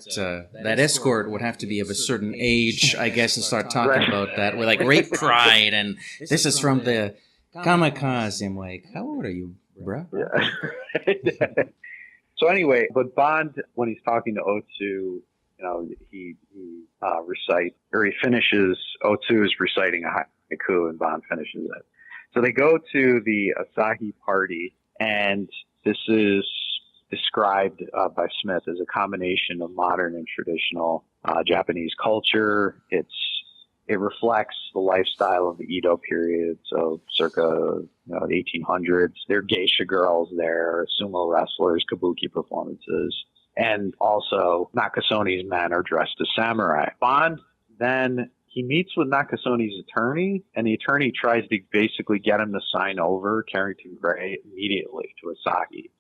That escort would have to be of a certain age, I guess, to start talking about that. With like rape pride, and this is from the kamikaze. I'm like, how old are you, bro? Yeah. So anyway, but Bond, when he's talking to Otsu, he recites, or he finishes, Otsu is reciting a haiku, and Bond finishes it. So they go to the Asahi party, and this is described by Smith as a combination of modern and traditional Japanese culture. It reflects the lifestyle of the Edo period, so circa the 1800s. There are geisha girls there, sumo wrestlers, kabuki performances, and also Nakasone's men are dressed as samurai. Bond then, he meets with Nakasone's attorney, and the attorney tries to basically get him to sign over Carrington Gray immediately to Asahi.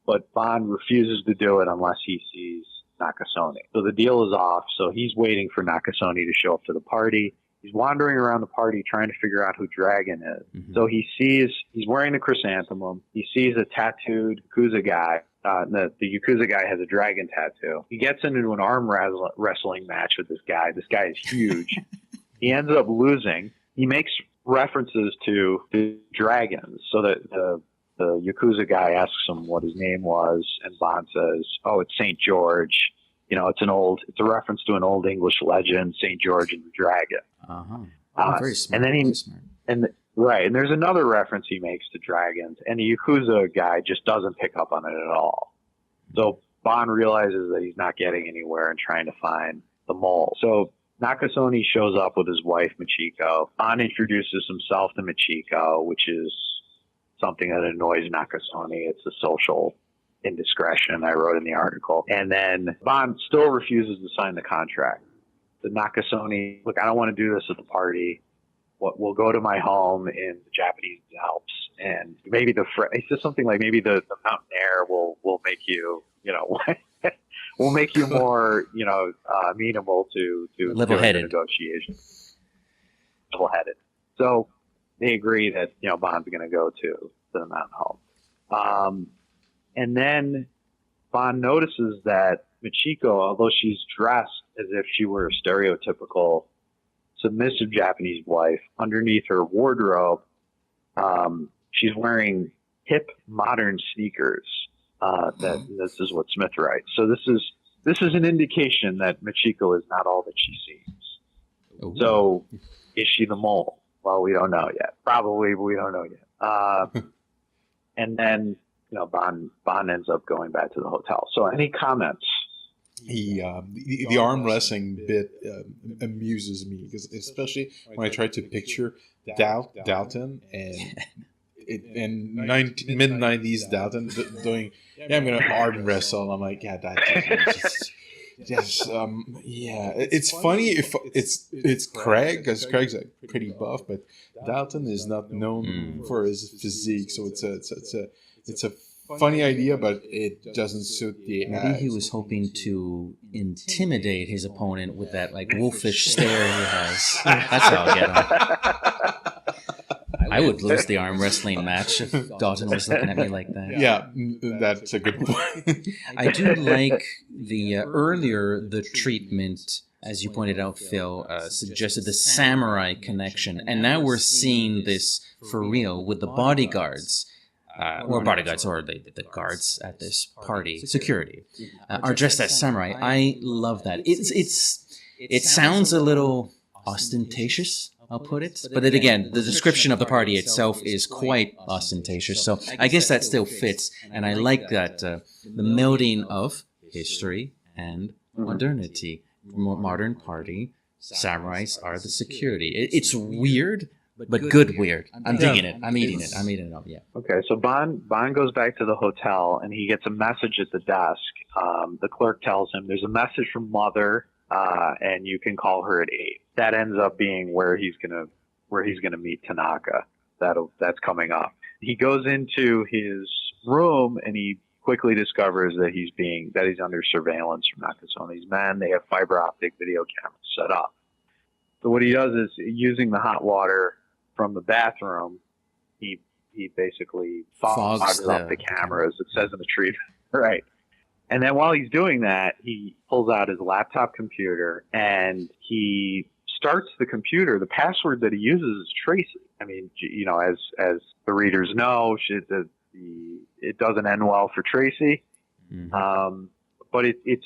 But Bond refuses to do it unless he sees Nakasone. So the deal is off, so he's waiting for Nakasone to show up to the party. He's wandering around the party trying to figure out who Dragon is. Mhm. So he's wearing the chrysanthemum. He sees a tattooed Yakuza guy. The Yakuza guy has a dragon tattoo. He gets into an arm wrestling match with this guy. This guy is huge. He ends up losing. He makes references to the dragons, so that the Yakuza guy asks him what his name was, and Bond says, "Oh, it's Saint George." You know, it's a reference to an old English legend, Saint George and the Dragon. Oh, very smart. And then very smart. and there's another reference he makes to dragons, and the Yakuza guy just doesn't pick up on it at all. So Bond realizes that he's not getting anywhere and trying to find the mole. So Nakasone shows up with his wife, Michiko. Bond introduces himself to Michiko, which is something that annoys Nakasone. It's a social indiscretion, I wrote in the article. And then Bond still refuses to sign the contract. The Nakasone, look, I don't want to do this at the party. We'll go to my home in the Japanese Alps, and maybe he says something like, maybe the mountain air will make you, will make you more, amenable to level-headed negotiations. Level-headed. So they agree that, Bond's going to go to the mountain home. And then Bond notices that Michiko, although she's dressed as if she were a stereotypical submissive Japanese wife, underneath her wardrobe, she's wearing hip modern sneakers. This is what Smith writes. So this is an indication that Michiko is not all that she seems. Ooh. So is she the mole? Well, we don't know yet. Probably, but we don't know yet. And then, Bond ends up going back to the hotel. So any comments? The arm wrestling bit amuses me, because especially when I try to picture Dalton and mid 90s Dalton doing, I'm gonna arm wrestle. I'm like, yeah, that's just, it's funny if it's Craig, because Craig's pretty buff, but Dalton is not known for his physique, so it's a funny idea, but it doesn't suit the. Maybe he was hoping to intimidate his opponent with that wolfish stare he has. That's how I'll get him. I would lose the arm wrestling match if Dalton was looking at me like that. Yeah, that's a good point. I do like the treatment, as you pointed out, Phil, suggested the samurai connection. And now we're seeing this for real with the bodyguards. Or bodyguards, or the guards at this party, security, are dressed as samurai. I love that. It sounds a little ostentatious, I'll put it. But then again, the description of the party itself is quite ostentatious. So I guess that still fits. And I like that the melding of history and modernity. Modern party, samurais are the security. It's weird, but good weird. I'm digging it. I'm eating it. I'm eating it up. Yeah. Okay, so Bond goes back to the hotel, and he gets a message at the desk. The clerk tells him there's a message from Mother, and you can call her at 8. That ends up being where he's gonna meet Tanaka. That's coming up. He goes into his room, and he quickly discovers that he's under surveillance from Nakasone's men. They have fiber optic video cameras set up. So what he does is, using the hot water from the bathroom, he basically fogs up the cameras. It says in the treatment, right? And then while he's doing that, he pulls out his laptop computer and he starts the computer. The password that he uses is Tracy. I mean, as the readers know, it doesn't end well for Tracy. Mm-hmm. But it's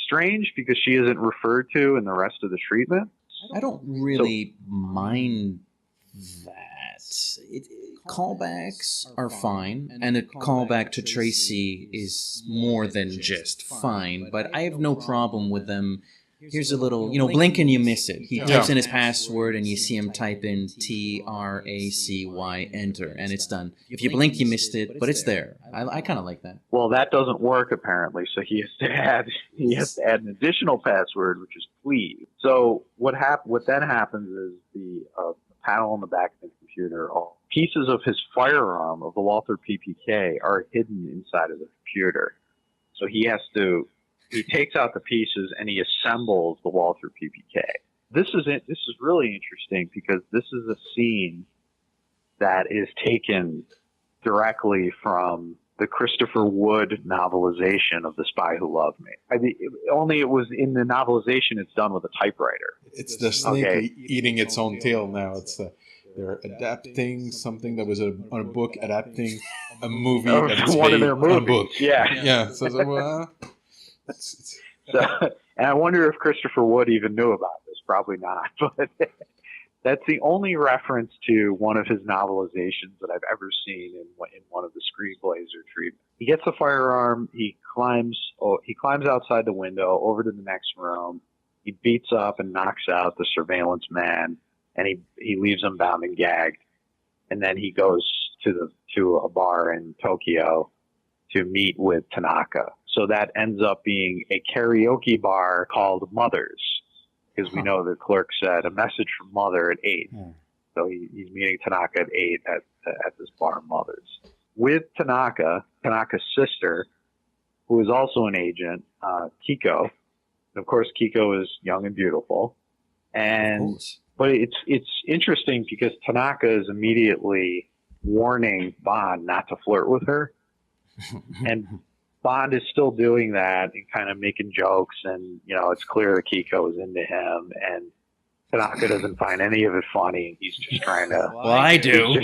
strange because she isn't referred to in the rest of the treatment. I don't really mind that. Callbacks are fine, and a callback to Tracy is more than just fine, but I have no problem with them. Here's a little, blink and you miss it. He types in his password and you see him type in TRACY, enter, and it's done. If you blink, you missed it, but it's there. I kind of like that. Well, that doesn't work apparently, so he has to add an additional password, which is please. So what then happens is the panel on the back of the computer, all pieces of his firearm of the Walther PPK are hidden inside of the computer. So he takes out the pieces and he assembles the Walther PPK. This is it. This is really interesting because this is a scene that is taken directly from the Christopher Wood novelization of The Spy Who Loved Me. I mean, only it was in the novelization. It's done with a typewriter. It's the snake Okay. eating its own tail now. It's they're adapting something that was on a book, adapting a movie Oh, that's one of based their on a book. movies. Yeah. Yeah. So well, it's, So, and I wonder if Christopher Wood even knew about this. Probably not. But that's the only reference to one of his novelizations that I've ever seen in one of the screenplays or treatment. He gets a firearm. He climbs outside the window over to the next room. He beats up and knocks out the surveillance man, and he leaves him bound and gagged. And then he goes to a bar in Tokyo to meet with Tanaka. So that ends up being a karaoke bar called Mother's, because we know the clerk said a message from Mother at 8. So he's meeting Tanaka at 8 at this bar, Mother's. With Tanaka's sister, who is also an agent, Kiko. And of course, Kiko is young and beautiful. But it's interesting because Tanaka is immediately warning Bond not to flirt with her. And Bond is still doing that and kind of making jokes, and it's clear that Kiko is into him, and Tanaka doesn't find any of it funny. He's just trying to. Well, I do.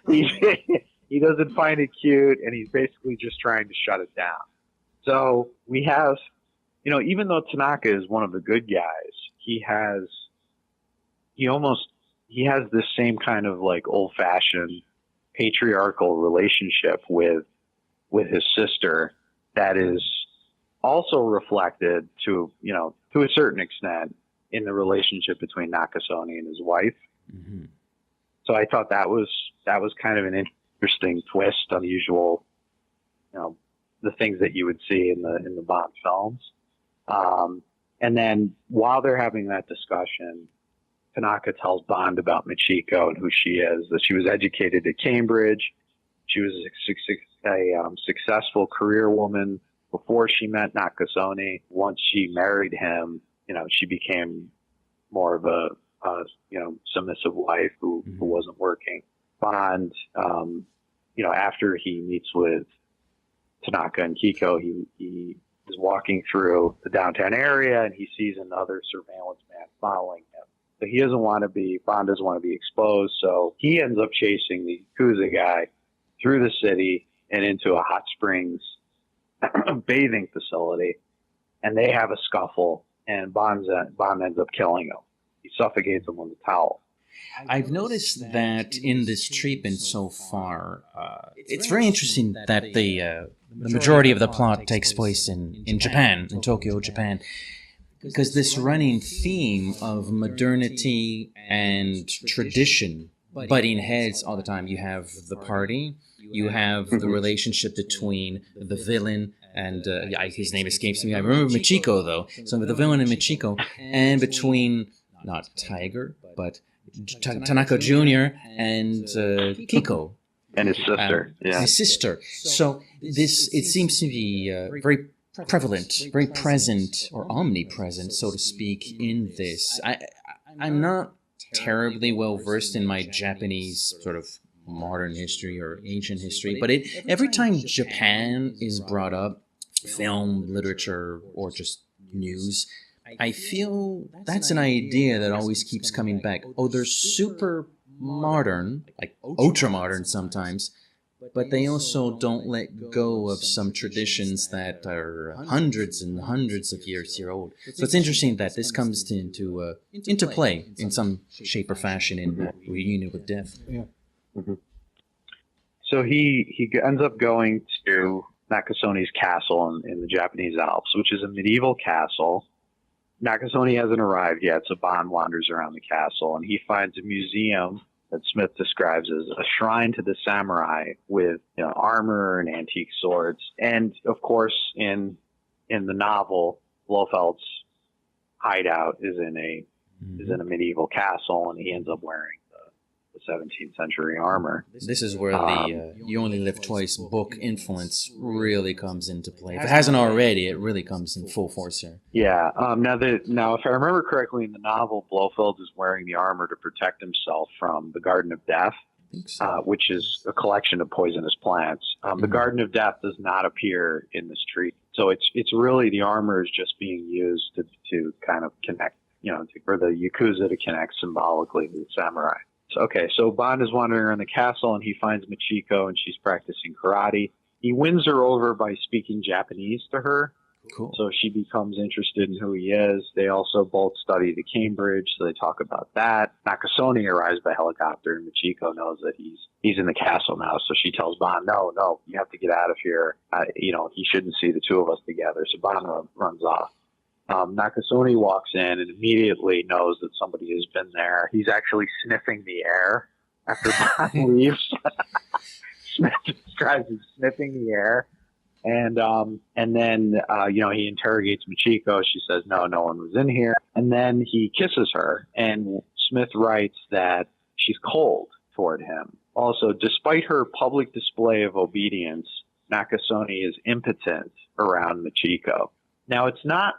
He doesn't find it cute, and he's basically just trying to shut it down. So we have, even though Tanaka is one of the good guys, he has this same kind of like old-fashioned patriarchal relationship with his sister that is also reflected to a certain extent in the relationship between Nakasone and his wife. Mm-hmm. So I thought that was kind of an interesting twist on the usual, the things that you would see in the Bond films. And then while they're having that discussion, Tanaka tells Bond about Michiko and who she is, that she was educated at Cambridge. She was a successful career woman before she met Nakasone. Once she married him, she became more of a submissive wife who wasn't working. Bond, after he meets with Tanaka and Kiko, he is walking through the downtown area and he sees another surveillance man following him. So Bond doesn't want to be exposed, so he ends up chasing the Yakuza guy through the city and into a hot springs bathing facility, and they have a scuffle, and Bond ends up killing him. He suffocates him with a towel. I've noticed that in this treatment so far, it's very interesting that the majority of the plot takes place in Japan, in Tokyo, Japan, because this running theme of modernity and tradition butting heads all the time. You have the party, you have the relationship between the villain and his name escapes me. I remember Michiko though. So the villain and Michiko, and between not Tiger but Tanaka Jr. and Kiko. And his sister. His sister. So it seems to be very prevalent, very present, or omnipresent, so to speak, in this. I'm not terribly well versed in my Japanese sort of modern history or ancient history, but every time Japan is brought up, film, literature, or just news, I feel that's an idea that always keeps coming back. Oh, they're super modern, like ultra modern sometimes, but they also don't let go of some traditions that are hundreds and hundreds of years old. So it's interesting that this comes into play in some shape or fashion in Reunion with Death. Yeah. Mm-hmm. So he ends up going to Nakasone's castle in the Japanese Alps, which is a medieval castle. Nakasone hasn't arrived yet, so Bond wanders around the castle, and he finds a museum that Smith describes as a shrine to the samurai with armor and antique swords. And of course, in the novel, Blofeld's hideout is in a medieval castle, and he ends up wearing the 17th century armor. This is where the You Only Live Twice book influence really comes into play. If it hasn't already, it really comes in full force here. Yeah. Now, if I remember correctly, in the novel, Blofeld is wearing the armor to protect himself from the Garden of Death, which is a collection of poisonous plants. The Garden of Death does not appear in this treaty. So it's really, the armor is just being used to kind of connect, for the Yakuza to connect symbolically with the samurai. So Bond is wandering around the castle, and he finds Machiko, and she's practicing karate. He wins her over by speaking Japanese to her. Cool. So she becomes interested in who he is. They also both studied at Cambridge, so they talk about that. Nakasone arrives by helicopter, and Machiko knows that he's in the castle now. So she tells Bond, no, you have to get out of here. He shouldn't see the two of us together. So Bond runs off. Nakasone walks in and immediately knows that somebody has been there. He's actually sniffing the air after Bond leaves. Smith describes him sniffing the air. And then he interrogates Machiko. She says, no one was in here. And then he kisses her. And Smith writes that she's cold toward him. Also, despite her public display of obedience, Nakasone is impotent around Machiko. Now, it's not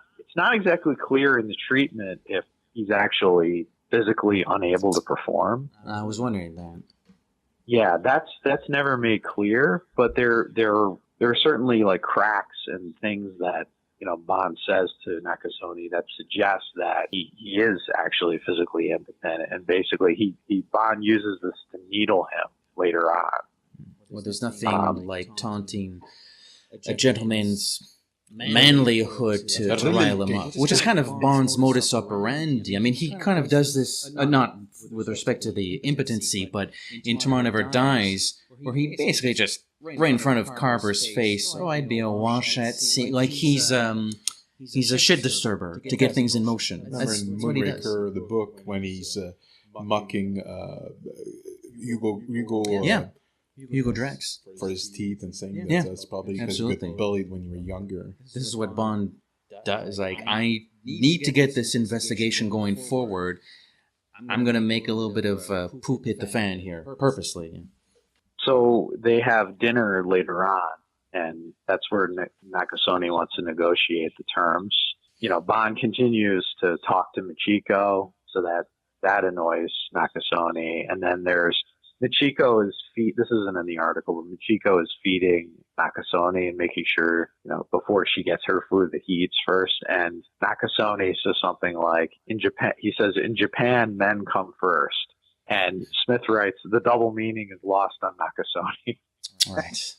exactly clear in the treatment if he's actually physically unable to perform. I was wondering that. Yeah, that's never made clear, but there are certainly like cracks and things that Bond says to Nakasone that suggest that he is actually physically impotent, and basically Bond uses this to needle him later on. Well, there's nothing like taunting a gentleman's manlyhood to rile him up, which is kind of Bond's modus operandi. I mean, he kind of does this, not with respect to the impotency, but in Tomorrow Never Dies, where he basically just, right in front of Carver's face, I'd be a wash at sea. Like he's a shit disturber to get things in motion. That's in what he does. Moonraker, the book, when he's mocking Hugo Hugo Drax for his teeth and saying Yeah. that's probably because you Absolutely. got bullied when you were younger. This is what Bond does. Like, I need to get this investigation going forward. I'm going to make a little bit of poop hit the fan here, purposely. So they have dinner later on, and that's where Nakasone wants to negotiate the terms. Bond continues to talk to Machiko, so that annoys Nakasone. And then there's Machiko this isn't in the article, but Machiko is feeding Nakasone and making sure, before she gets her food, that he eats first. And Nakasone says something like, in Japan, men come first. And Smith writes, the double meaning is lost on Nakasone. Right.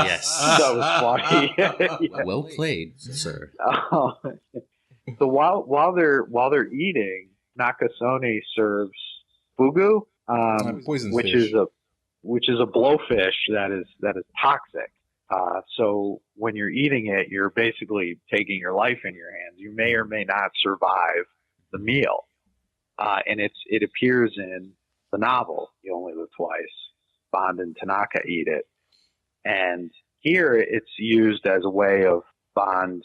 Yes. That was funny. Yeah. Well played, sir. So while they're eating, Nakasone serves fugu, Poison which fish. is a blowfish that is toxic. So when you're eating it, you're basically taking your life in your hands. You may or may not survive the meal. And it appears in the novel, You Only Live Twice. Bond and Tanaka eat it. And here it's used as a way of Bond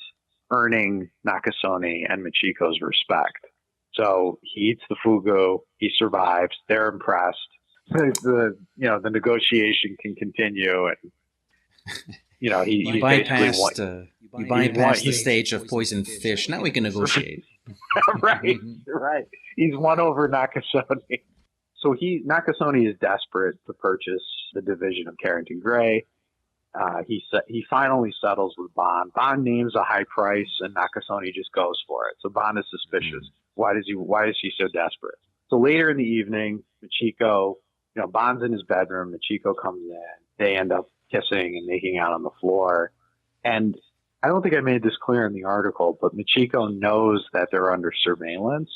earning Nakasone and Machiko's respect. So he eats the fugu, he survives, they're impressed. The negotiation can continue, and he bypassed the stage of poisoned fish. Now we can negotiate. right. He's won over Nakasone. So Nakasone is desperate to purchase the division of Carrington Gray. He finally settles with Bond. Bond names a high price, and Nakasone just goes for it. So Bond is suspicious. Why is he so desperate? So later in the evening, Machiko, Bond's in his bedroom. Machiko comes in. They end up kissing and making out on the floor. And I don't think I made this clear in the article, but Machiko knows that they're under surveillance.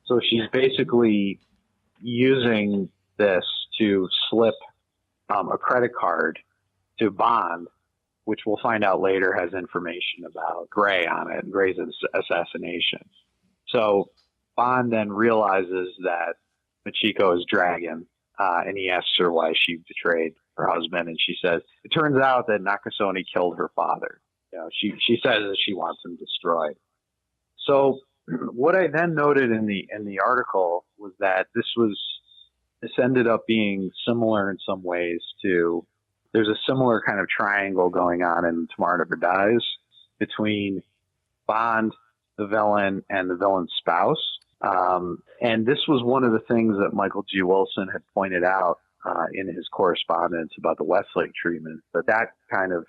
So she's basically using this to slip a credit card to Bond, which we'll find out later has information about Gray on it, Gray's assassination. So Bond then realizes that Machiko is Dragon, and he asks her why she betrayed her husband, and she says, it turns out that Nakasone killed her father. She says that she wants him destroyed. So what I then noted in the article was that this ended up being similar in some ways to, there's a similar kind of triangle going on in Tomorrow Never Dies between Bond, the villain, and the villain's spouse. And this was one of the things that Michael G. Wilson had pointed out in his correspondence about the Westlake treatment, that kind of,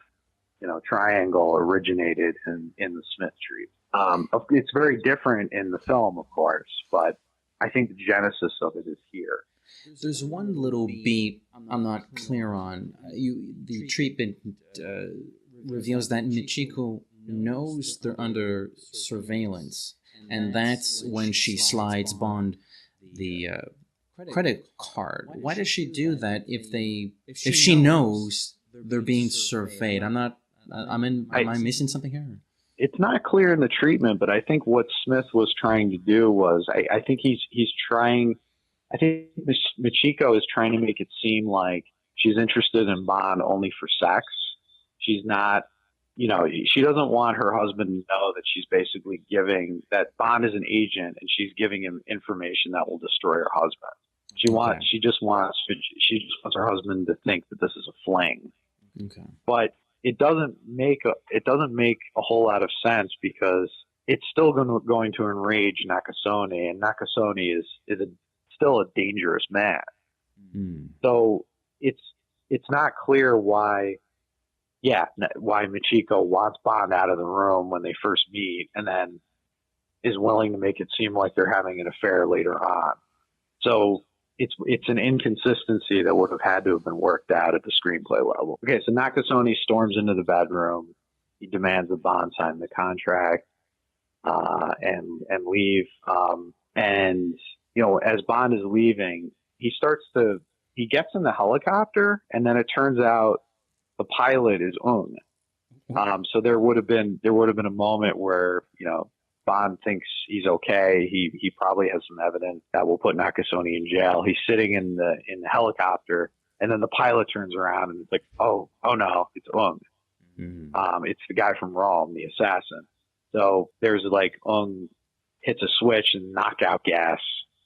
triangle originated in the Smith treatment. It's very different in the film, of course, but I think the genesis of it is here. There's one little beat I'm not clear on. The treatment reveals that Michiko knows they're under surveillance, and that's when she slides Bond the credit card. Why does she do that if she knows they're being surveyed? Am I missing something here? It's not clear in the treatment, but I think what Smith was trying to do was, I think I think Michiko is trying to make it seem like she's interested in Bond only for sex. She's not, she doesn't want her husband to know that she's basically giving, that Bond is an agent and she's giving him information that will destroy her husband. She just wants her husband to think that this is a fling. Okay. But it doesn't make a whole lot of sense, because it's still going to enrage Nakasone, and Nakasone is still a dangerous man. So it's not clear why Michiko wants Bond out of the room when they first meet, and then is willing to make it seem like they're having an affair later on. So it's an inconsistency that would have had to have been worked out at the screenplay level. Okay, so Nakasone storms into the bedroom. He demands that Bond sign the contract and leave. And as Bond is leaving, he gets in the helicopter, and then it turns out the pilot is Ung. So there would have been a moment where, Bond thinks he's okay. He probably has some evidence that will put Nakasone in jail. He's sitting in the helicopter, and then the pilot turns around and it's like, oh no, it's Ung. It's the guy from Rome, the assassin. So there's Ung hits a switch and knockout gas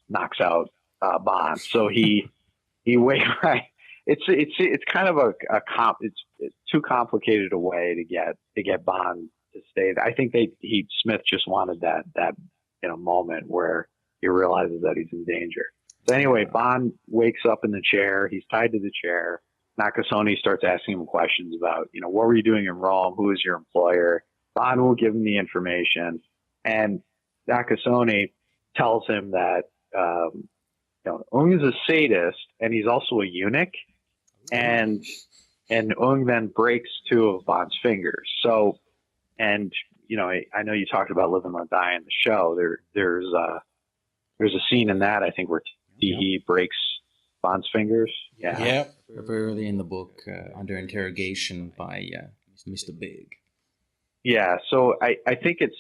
knocks out Bond. So he wakes right. It's kind of it's too complicated a way to get Bond to stay. I think Smith just wanted that moment where he realizes that he's in danger. So anyway, Bond wakes up in the chair. He's tied to the chair. Nakasone starts asking him questions about, what were you doing in Rome? Who is your employer? Bond will give him the information, and Nakasone tells him that Ung is a sadist, and he's also a eunuch, and Ung then breaks two of Bond's fingers. So, and I know you talked about Live and Let Die in the show. There's a scene in that, I think, where he breaks Bond's fingers. Yeah. Very early in the book, under interrogation by Mr. Big. Yeah. So I think it's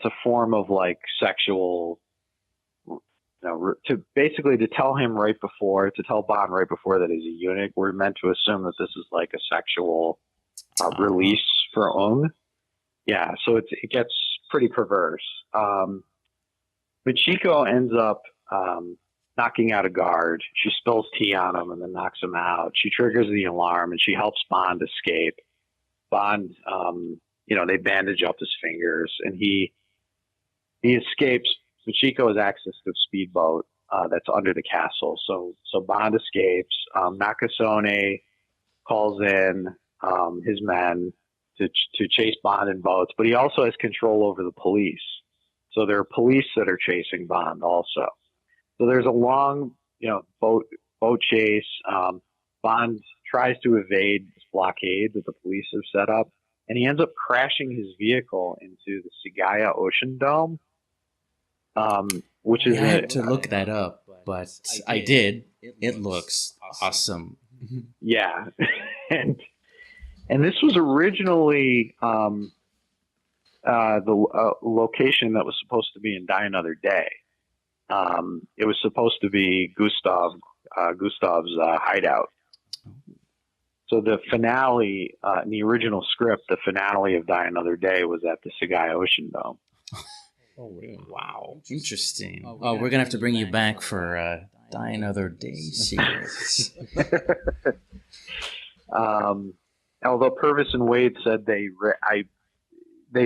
a form of sexual, to tell him to tell Bond right before that he's a eunuch. We're meant to assume that this is like a sexual release for Ung. Yeah. So it gets pretty perverse. But Chico ends up knocking out a guard. She spills tea on him and then knocks him out. She triggers the alarm and she helps Bond escape. Bond, they bandage up his fingers and he escapes. Michiko has access to a speedboat that's under the castle. So Bond escapes. Nakasone calls in his men to chase Bond in boats, but he also has control over the police. So there are police that are chasing Bond also. So there's a long, boat chase. Bond tries to evade this blockade that the police have set up, and he ends up crashing his vehicle into the Sigaya Ocean Dome, which is... I had to look that up, but I did. It looks awesome. Yeah. And this was originally the location that was supposed to be in Die Another Day. It was supposed to be Gustav's hideout. So the finale, in the original script, the finale of Die Another Day was at the Segai Ocean Dome. Oh, really? Wow. Interesting. Oh, we're going to have to bring you back for Die Another Day series. Although Purvis and Wade said they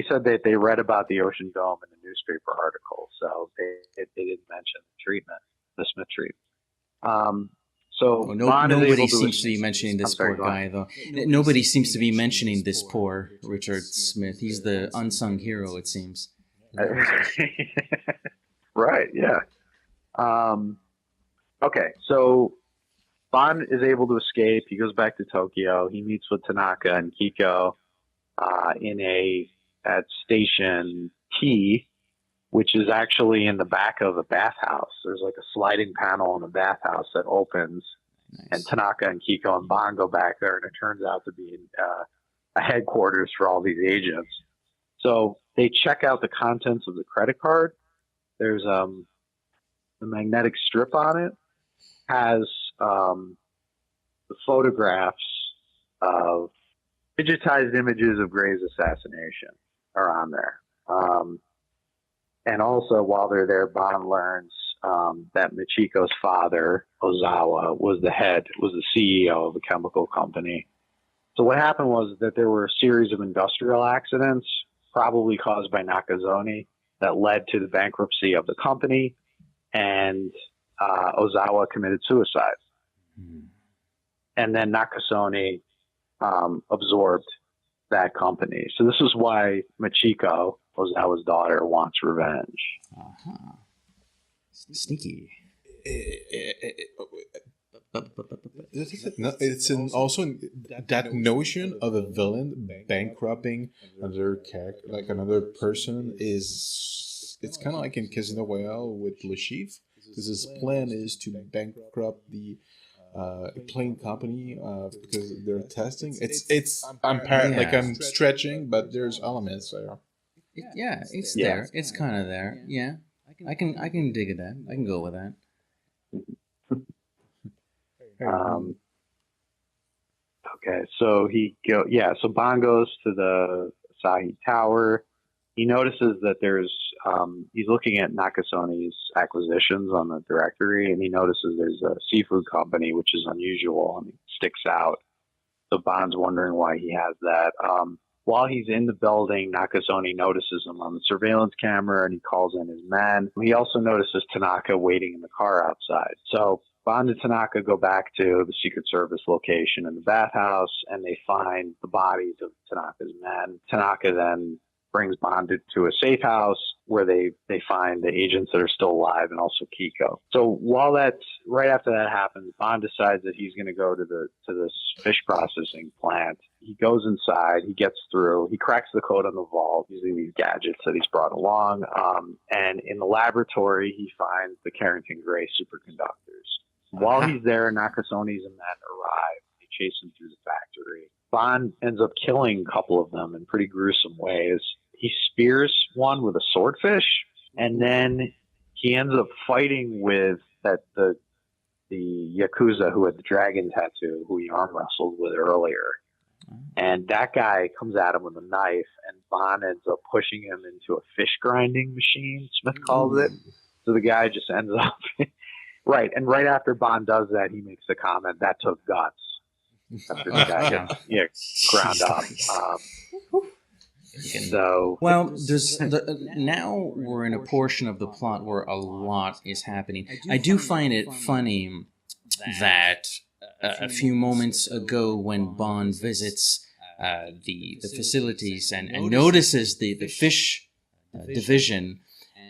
said that they read about the Ocean Dome in a newspaper article, so they didn't mention the treatment, the Smith treatment. So nobody seems to be mentioning this poor guy, though. Nobody seems to be mentioning this poor Richard Smith. He's the unsung hero, it seems. Right, yeah. Okay, so Bond is able to escape. He goes back to Tokyo. He meets with Tanaka and Kiko at Station T, which is actually in the back of a bathhouse. There's like a sliding panel in the bathhouse that opens, and Tanaka and Kiko and Bond go back there, and it turns out to be a headquarters for all these agents. So they check out the contents of the credit card. There's the magnetic strip on it has the photographs of digitized images of Gray's assassination are on there. And also, while they're there, Bond learns that Michiko's father, Ozawa, was the CEO of a chemical company. So what happened was that there were a series of industrial accidents, probably caused by Nakazone, that led to the bankruptcy of the company, and Ozawa committed suicide. And then Nakazone absorbed that company. So this is why Michiko, Ozawa's daughter, wants revenge. Uh-huh. Sneaky. It's also that notion of a villain bankrupting another person it's kind of like in Casino Royale with Le Chiffre, because his plan is to bankrupt the plane company because they're testing. I'm stretching, but there's elements there. Yeah, it's there. It's kind of there. Yeah, I can dig at that. I can go with that. Okay, so so Bond goes to the Asahi Tower. He notices that he's looking at Nakasone's acquisitions on the directory, and he notices there's a seafood company, which is unusual, and it sticks out. So Bond's wondering why he has that. While he's in the building, Nakasone notices him on the surveillance camera, and he calls in his men. He also notices Tanaka waiting in the car outside. So Bond and Tanaka go back to the Secret Service location in the bathhouse, and they find the bodies of Tanaka's men. Tanaka then brings Bond to a safe house where they find the agents that are still alive and also Kiko. So right after that happens, Bond decides that he's going to go to this fish processing plant. He goes inside, he gets through, he cracks the code on the vault using these gadgets that he's brought along. And in the laboratory, he finds the Carrington Gray superconductors. While he's there, Nakasone's and men arrive. They chase him through the factory. Bond ends up killing a couple of them in pretty gruesome ways. He spears one with a swordfish, and then he ends up fighting with the Yakuza who had the dragon tattoo, who he arm wrestled with earlier. And that guy comes at him with a knife, and Bond ends up pushing him into a fish grinding machine, Smith calls it. So the guy just ends up... Right, and right after Bond does that, he makes the comment, that took guts. After the guy gets ground up. Well, now we're in a portion of the plot where a lot is happening. I do find it funny that a few moments ago, when Bond visits the facilities and notices the fish division,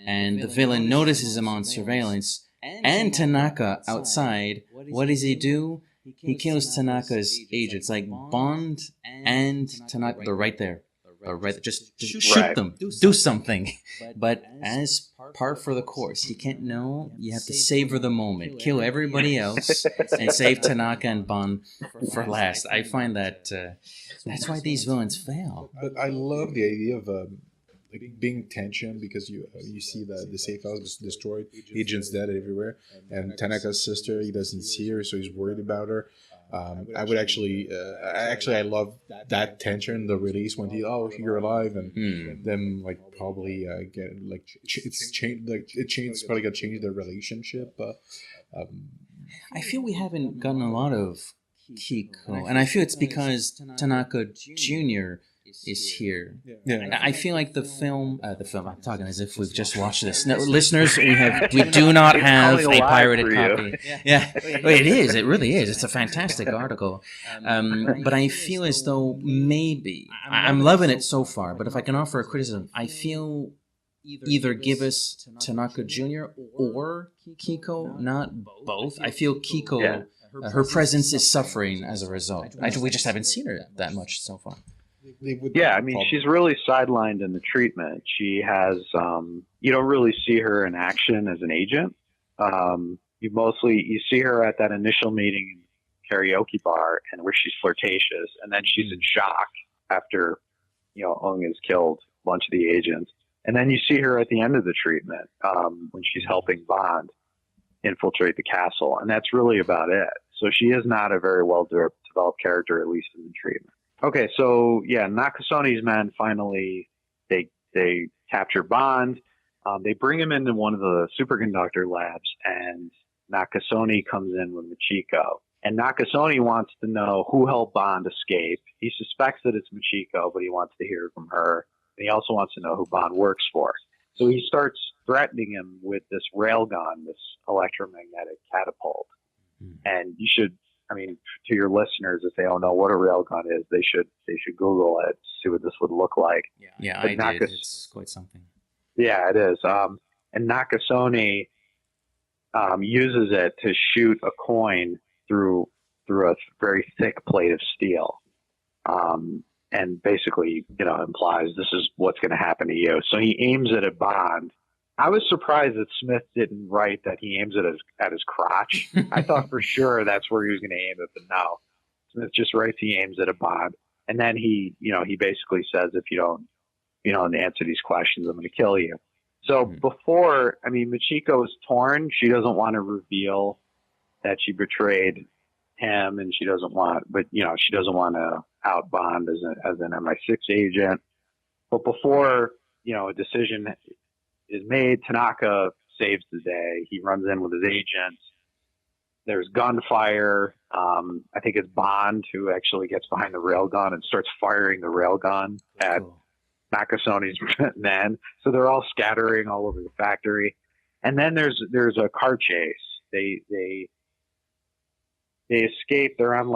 and the villain notices him on surveillance, and Tanaka outside, what does he do? He kills Tanaka's agents. Like, Bond and Tanaka, they're right there. Just shoot them. Do something. But as par for the course, you can't know. You have to savor the moment. Kill everybody else and save Tanaka and Bond for last. I find that that's why these villains fail. But I love the idea of being tension, because you see the safe house was destroyed, agents dead everywhere, and Tanaka's sister, he doesn't see her, so he's worried about her. I would actually, I love that tension, the release when you're alive, and them like probably get like it's changed, like it's probably gonna change their relationship. I feel we haven't gotten a lot of Kiko, and I feel it's because Tanaka Jr. is here. Yeah. I feel like the film, I'm talking as if we've just watched this. No, listeners, we do not have a pirated copy. Yeah, well, it really is. It's a fantastic article. But I feel as though maybe, I'm loving it so far, but if I can offer a criticism, I feel either give us Tanaka Jr. or Kiko, not both. I feel Kiko, her presence is suffering as a result. We just haven't seen her that much so far. Yeah, I mean, she's really sidelined in the treatment. She has, you don't really see her in action as an agent. You see her at that initial meeting in karaoke bar, and where she's flirtatious, and then she's in shock after, Ung has killed a bunch of the agents. And then you see her at the end of the treatment, when she's helping Bond infiltrate the castle, and that's really about it. So she is not a very well developed character, at least in the treatment. Okay, so yeah, Nakasoni's men finally they capture Bond. They bring him into one of the superconductor labs, and Nakasoni comes in with Machiko. And Nakasoni wants to know who helped Bond escape. He suspects that it's Machiko, but he wants to hear from her. And he also wants to know who Bond works for. So he starts threatening him with this railgun, this electromagnetic catapult. And you should, to your listeners, if they don't know what a railgun is, they should Google it, see what this would look like. Yeah, I did. It's quite something. Yeah, it is. And Nakasoni uses it to shoot a coin through a very thick plate of steel. And basically, implies this is what's going to happen to you. So he aims it at Bond. I was surprised that Smith didn't write that he aims it at his crotch. I thought for sure that's where he was going to aim it, but no. Smith just writes he aims it at Bond, and then he basically says, if you don't answer these questions, I'm going to kill you. So before, Machiko is torn. She doesn't want to reveal that she betrayed him, and she doesn't want to out Bond as an MI6 agent. But before, a decision is made, Tanaka saves the day. He runs in with his agents. There's gunfire. I think it's Bond who actually gets behind the railgun and starts firing the railgun at Nakasoni's men. So they're all scattering all over the factory. And then there's a car chase. They escape. They're on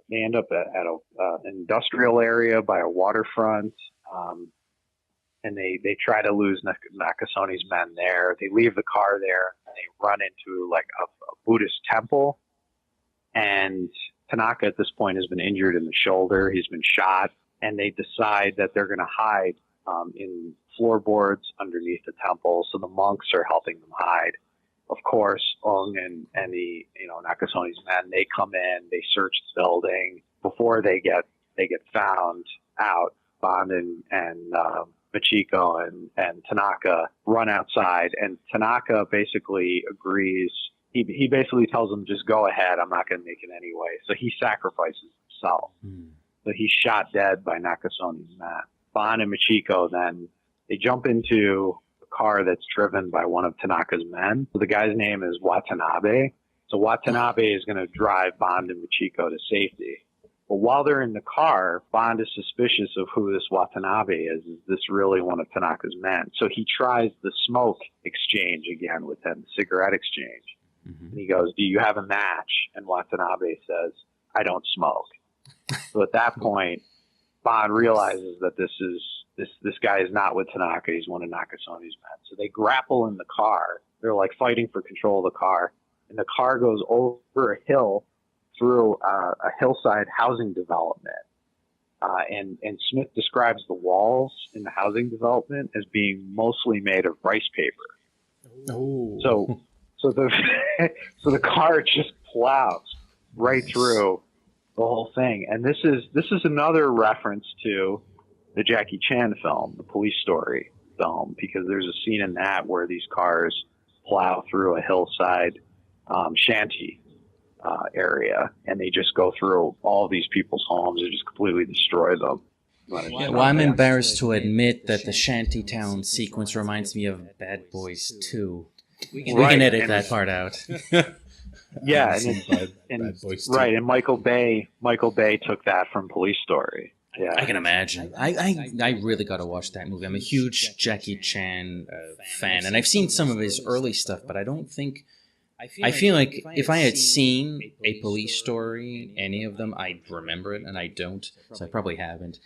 they end up at an industrial area by a waterfront. And they try to lose Nakasoni's men there. They leave the car there, and they run into a Buddhist temple. And Tanaka at this point has been injured in the shoulder. He's been shot, and they decide that they're going to hide in floorboards underneath the temple. So the monks are helping them hide. Of course, Ung and the Nakasoni's men, they come in, they search the building. Before they get found out, Bond and Machiko and Tanaka run outside, and Tanaka basically agrees. He basically tells them, just go ahead, I'm not going to make it anyway. So he sacrifices himself. So he's shot dead by Nakasoni's men. Bond and Machiko then, they jump into a car that's driven by one of Tanaka's men. So the guy's name is Watanabe. So Watanabe is going to drive Bond and Machiko to safety. But while they're in the car, Bond is suspicious of who this Watanabe is. Is this really one of Tanaka's men? So he tries the smoke exchange again with him, the cigarette exchange. And he goes, do you have a match? And Watanabe says, I don't smoke. So at that point, Bond realizes that this guy is not with Tanaka. He's one of Nakasoni's men. So they grapple in the car. They're fighting for control of the car. And the car goes over a hill through a hillside housing development. And Smith describes the walls in the housing development as being mostly made of rice paper. Oh. So the car just plows right through the whole thing. And this is another reference to the Jackie Chan film, the Police Story film, because there's a scene in that where these cars plow through a hillside shanty area, and they just go through all these people's homes and just completely destroy them. Well, I'm embarrassed to admit that the Shantytown sequence reminds me of Bad Boys 2. We can edit that part out. Yeah, Bad Boys 2. right, and Michael Bay took that from Police Story. Yeah, I can imagine. I really got to watch that movie. I'm a huge Jackie Chan fan, and I've seen some of his early stuff, but I don't think... I feel like if I had seen a Police Story, any of them, I'd remember it, and I don't, so I probably haven't.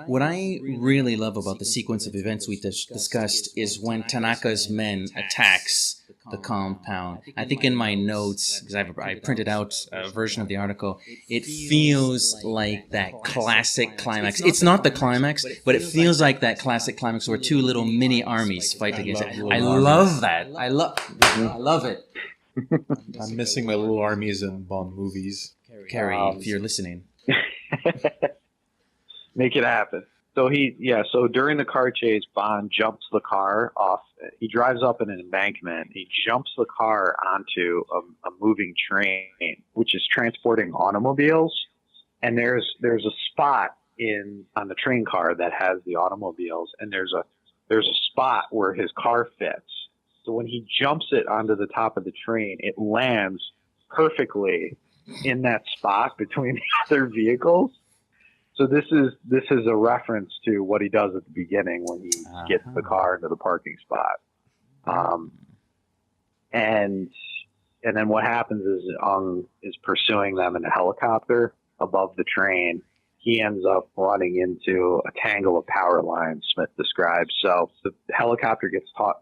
What I really love about the sequence of events we discussed is when Tanaka's men attacks the compound. I think in my notes, because I printed out a version of the article, it feels like that classic climax. It's not the climax, but it feels like that classic climax where two little mini armies fight against it. I love that. I love it. I'm missing my little armies in Bond movies. Carrie, if you're listening. Make it happen. So so during the car chase, Bond jumps the car off. He drives up in an embankment. He jumps the car onto a moving train, which is transporting automobiles. And there's a spot on the train car that has the automobiles, and there's a spot where his car fits. So when he jumps it onto the top of the train, it lands perfectly in that spot between the other vehicles. So this is a reference to what he does at the beginning when he gets the car into the parking spot. And then what happens is Ung is pursuing them in a helicopter above the train. He ends up running into a tangle of power lines, Smith describes. So the helicopter gets caught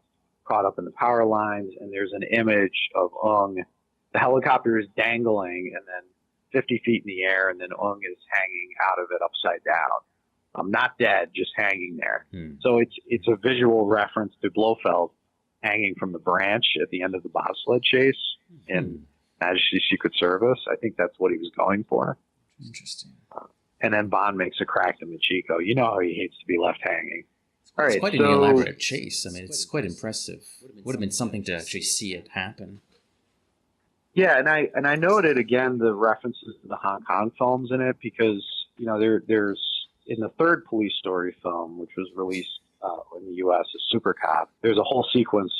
up in the power lines, and there's an image of Ung. The helicopter is dangling, and then 50 feet in the air, and then Ung is hanging out of it upside down. Not dead, just hanging there. So it's a visual reference to Blofeld hanging from the branch at the end of the bobsled chase in Majesty's Secret Service. I think that's what he was going for. Interesting. And then Bond makes a crack to Machiko. You know how he hates to be left hanging. All right, it's quite an elaborate chase. I mean, it's quite impressive. Would have been something to actually see it happen. Yeah, and I noted again the references to the Hong Kong films in it because there's in the third Police Story film, which was released in the U.S. as Super Cop. There's a whole sequence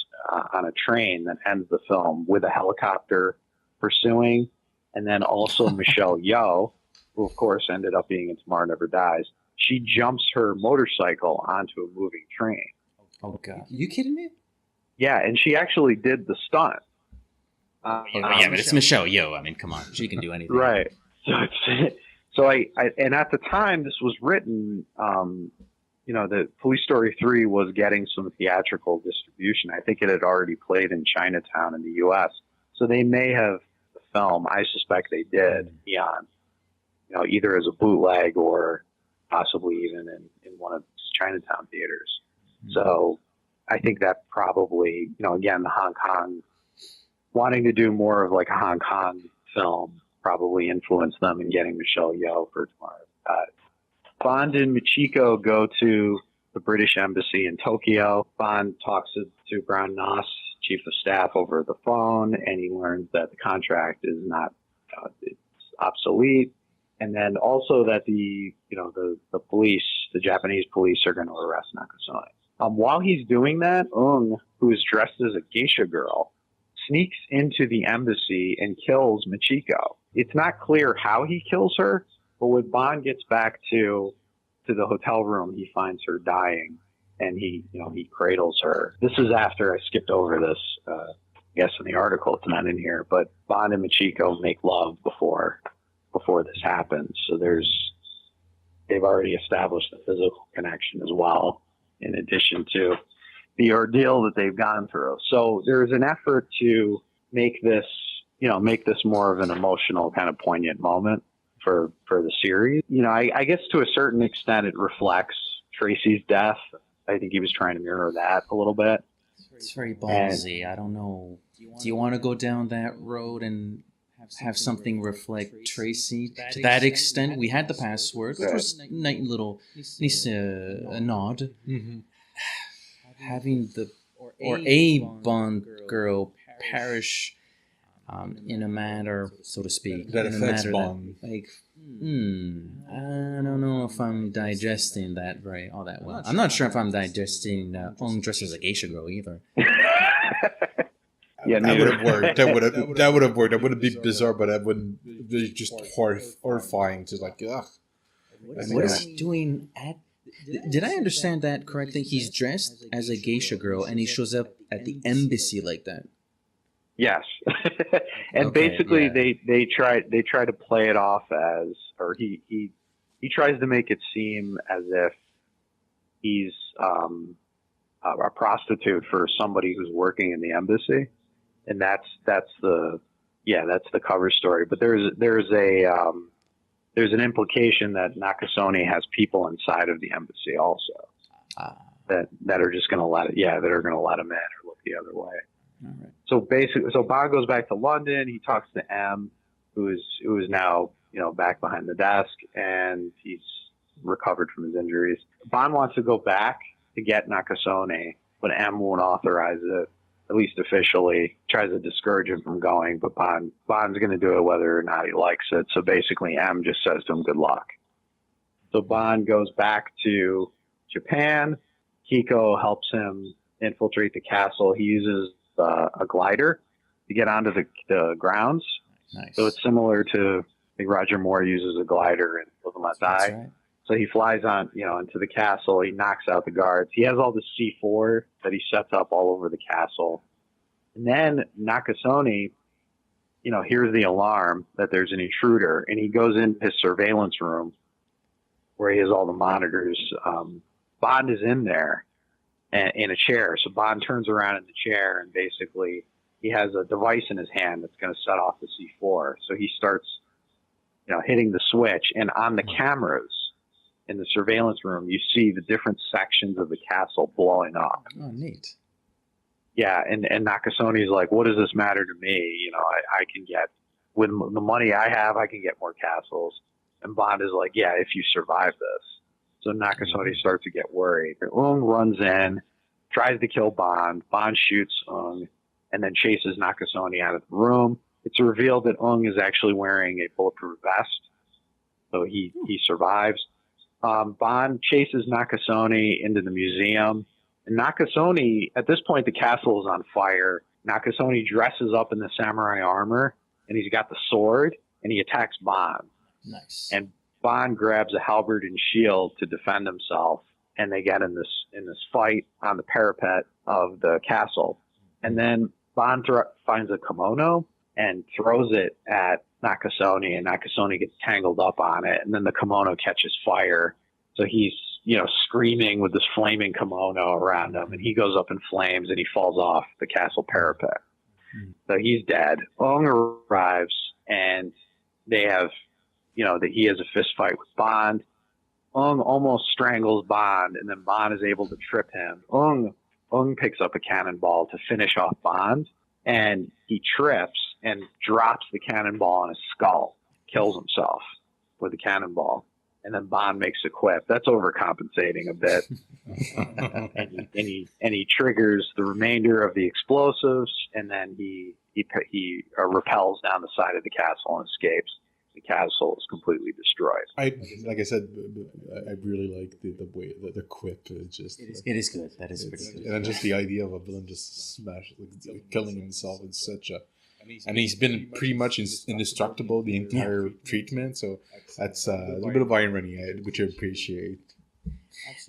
on a train that ends the film with a helicopter pursuing, and then also Michelle Yeoh, who of course ended up being in Tomorrow Never Dies. She jumps her motorcycle onto a moving train. Oh God, are you kidding me? Yeah, and she actually did the stunt. But it's Michelle Yeoh. I mean, come on, she can do anything. Right. So I and at the time this was written, the Police Story 3 was getting some theatrical distribution. I think it had already played in Chinatown in the U.S. So they may have the film. I suspect they did beyond, either as a bootleg or possibly even in one of Chinatown theaters. So I think that probably, again, the Hong Kong, wanting to do more of like a Hong Kong film probably influenced them in getting Michelle Yeoh for Tomorrow. Bond and Machiko go to the British Embassy in Tokyo. Bond talks to Brown Noss, Chief of Staff, over the phone, and he learns that the contract is not, it's obsolete. And then also that the police, the Japanese police, are going to arrest Nakasone. While he's doing that, Ung, who is dressed as a geisha girl, sneaks into the embassy and kills Machiko. It's not clear how he kills her, but when Bond gets back to the hotel room, he finds her dying, and he cradles her. This is after I skipped over this, I guess in the article, it's not in here, but Bond and Machiko make love before this happens. So they've already established a physical connection as well, in addition to the ordeal that they've gone through. So there's an effort to make this more of an emotional kind of poignant moment for the series. I guess to a certain extent it reflects Tracy's death. I think he was trying to mirror that a little bit. It's very ballsy. I don't know. Do you want to go down that road and have something reflect Tracy to that extent? We had the password, which was a nice little, at least a nod. Mm-hmm. Having a Bond girl perish in a matter, so to speak, That in a affects matter Bond. that, like, I don't know if I'm digesting that all that well. I'm not sure if I'm digesting Ong dressed as a geisha girl either. Yeah, that neither. would have worked. That would have worked. That would be bizarre, but that wouldn't. It's just horrifying to like. Ugh. What is he doing at? Did I understand that correctly? He's dressed as a geisha girl, and he shows up at the embassy like that. Yes, and Okay, basically yeah. they try to play it off as, or he tries to make it seem as if he's a prostitute for somebody who's working in the embassy, and that's the cover story. But there's an implication that Nakasone has people inside of the embassy also that are just going to let that are going to let him in or look the other way. All right. So basically, Bond goes back to London. He talks to M, who is now back behind the desk, and he's recovered from his injuries. Bond wants to go back to get Nakasone, but M won't authorize it, at least officially. Tries to discourage him from going, but Bond's going to do it whether or not he likes it. So basically, M just says to him, "Good luck." So Bond goes back to Japan. Kiko helps him infiltrate the castle. He uses a glider to get onto the grounds. Nice. So it's similar to, I think Roger Moore uses a glider in Will Not That's Die. right. So he flies on, into the castle. He knocks out the guards. He has all the C4 that he sets up all over the castle. And then Nakasone, hears the alarm that there's an intruder, and he goes in his surveillance room where he has all the monitors. Bond is in there in a chair. So Bond turns around in the chair, and basically he has a device in his hand that's going to set off the C4. So he starts, hitting the switch, and on the cameras in the surveillance room, you see the different sections of the castle blowing up. Oh, neat. Yeah, and Nakasone's like, what does this matter to me? I can get, with the money I have, I can get more castles. And Bond is like, yeah, if you survive this. So Nakasone starts to get worried. Ung runs in, tries to kill Bond. Bond shoots Ung, and then chases Nakasone out of the room. It's revealed that Ung is actually wearing a bulletproof vest, so he survives. Bond chases Nakasone into the museum. And Nakasone, at this point, the castle is on fire. Nakasone dresses up in the samurai armor, and he's got the sword, and he attacks Bond. Nice. And Bond grabs a halberd and shield to defend himself, and they get in this fight on the parapet of the castle. And then Bond finds a kimono and throws it at Nakasone, and Nakasone gets tangled up on it, and then the kimono catches fire. So he's, screaming with this flaming kimono around him, and he goes up in flames, and he falls off the castle parapet. So he's dead. Ung arrives, and they have, that he has a fist fight with Bond. Ung almost strangles Bond, and then Bond is able to trip him. Ung picks up a cannonball to finish off Bond, and he trips and drops the cannonball on his skull, kills himself with the cannonball. And then Bond makes a quip. That's overcompensating a bit. and he triggers the remainder of the explosives, and then he rappels down the side of the castle and escapes. The castle is completely destroyed. Like I said, I really like the way the quip is just. It is good. That is pretty good. And then just the idea of a villain just killing himself in such a. And he's been pretty much indestructible the entire treatment, so that's a little bit of irony, which I appreciate.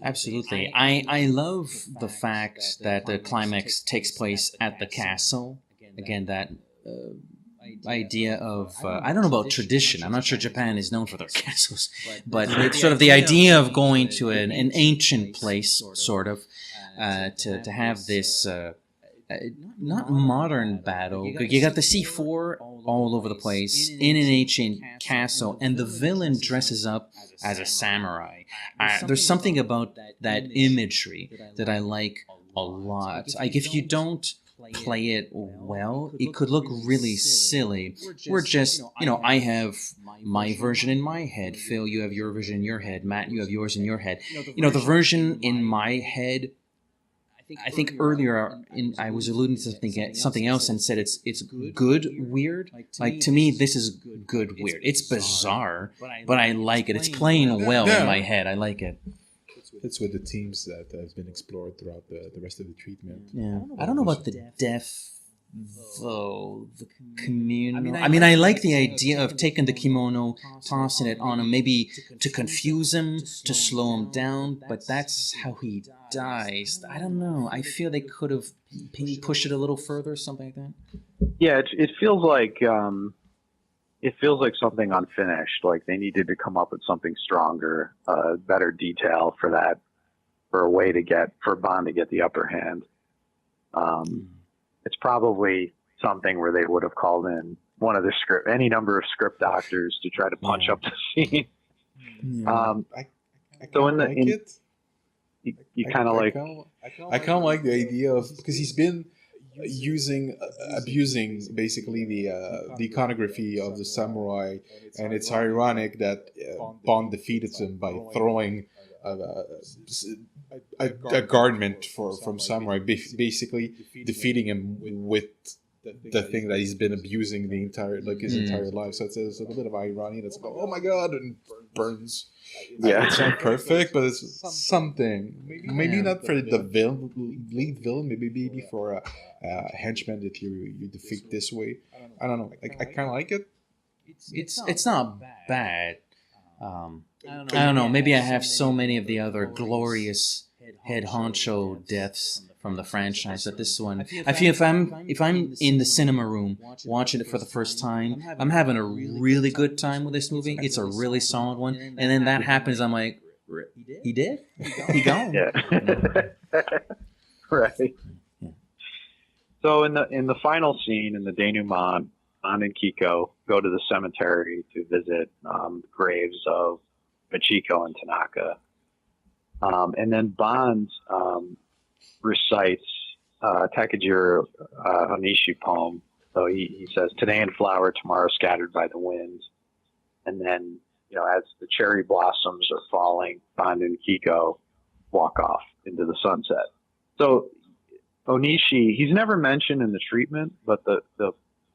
Absolutely. I love the fact that the climax takes place at the castle. Again, that idea of, I don't know about tradition. I'm not sure Japan is known for their castles, but it's sort of the idea of going to an ancient place, sort of, to have this... not modern battle. You got the C4 all over the place in an ancient castle, and the villain dresses up as a samurai. There's something about that imagery that I like a lot. Like, if you don't play it well, it could look really silly. We're just, I have my version in my head. Phil, you have your version in your head. Matt, you have yours in your head. The version in my head, I think earlier I was alluding to something else and said it's good weird. Like to me, this is good weird. It's bizarre, but I like it. It's playing well in my head. I like it. It's with the themes that has been explored throughout the rest of the treatment. Yeah, I don't know about the death, though. The communal. I mean, I like the idea of taking the kimono, tossing it on him, maybe to confuse him, to slow him down. But that's how he dies. I don't know. I feel they could have maybe pushed it a little further, something like that. Yeah, it feels like something unfinished. Like they needed to come up with something stronger, better detail for that, for a way for Bond to get the upper hand. It's probably something where they would have called in any number of script doctors to try to punch up the scene. I kind of like it. You kind of like. I kind of like the idea of, because he's been abusing basically the iconography of the samurai, and it's ironic that Bond defeated him by throwing a garment from samurai, basically defeating him with the thing that he's been abusing his entire life. So it's a little bit of irony. That's like, oh my god, and burns. Yeah, it's not perfect, but it's something. Maybe not for the lead villain. Maybe for a henchman that you defeat this way. I don't know. I kind of like it. It's not bad. I don't know. Maybe I have so many of the other glorious head honcho deaths from the franchise that this one. I feel if I'm in the cinema room watching it for the first time, I'm having a really good time with this movie. It's a really solid one, and then that happens. I'm like, he did? He gone? Yeah. Right. Yeah. So in the final scene in the denouement, Bond and Kiko go to the cemetery to visit the graves of Machiko and Tanaka. And then Bond recites Takajiro Onishi poem. So he says, "Today in flower, tomorrow scattered by the wind." And then, as the cherry blossoms are falling, Bond and Kiko walk off into the sunset. So Onishi, he's never mentioned in the treatment, but the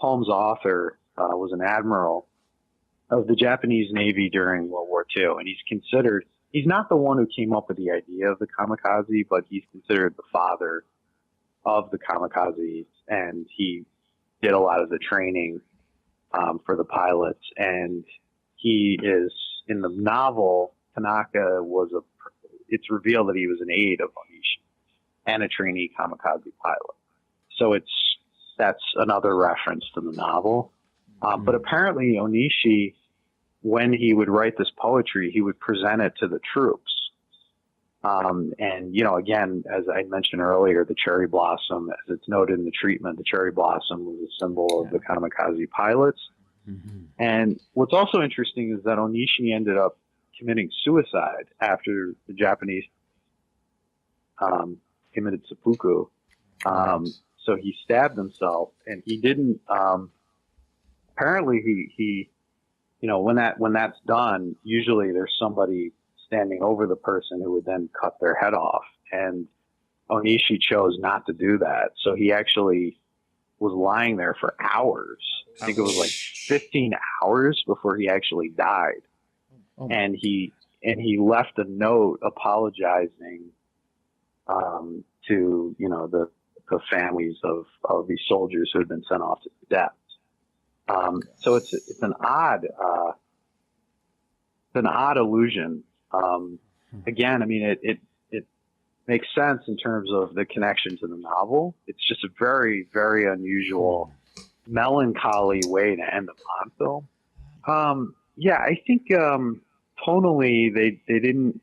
poem's author was an admiral of the Japanese Navy during World War II, and he's not the one who came up with the idea of the kamikaze, but he's considered the father of the kamikazes, and he did a lot of the training for the pilots. And he is, in the novel, Tanaka it's revealed that he was an aide of Onishi and a trainee kamikaze pilot. So that's another reference to the novel. But apparently Onishi, when he would write this poetry, he would present it to the troops. And, again, as I mentioned earlier, the cherry blossom, as it's noted in the treatment, the cherry blossom was a symbol of the kamikaze pilots. Mm-hmm. And what's also interesting is that Onishi ended up committing suicide after the Japanese committed seppuku. So he stabbed himself, and he didn't. Apparently, he when that's done, usually there's somebody standing over the person who would then cut their head off. And Onishi chose not to do that, so he actually was lying there for hours. I think it was like 15 hours before he actually died. Oh. And he left a note apologizing to the families of these soldiers who had been sent off to death. So it's an odd illusion. Again, I mean, it makes sense in terms of the connection to the novel. It's just a very, very unusual, melancholy way to end the Bond film. Yeah, I think tonally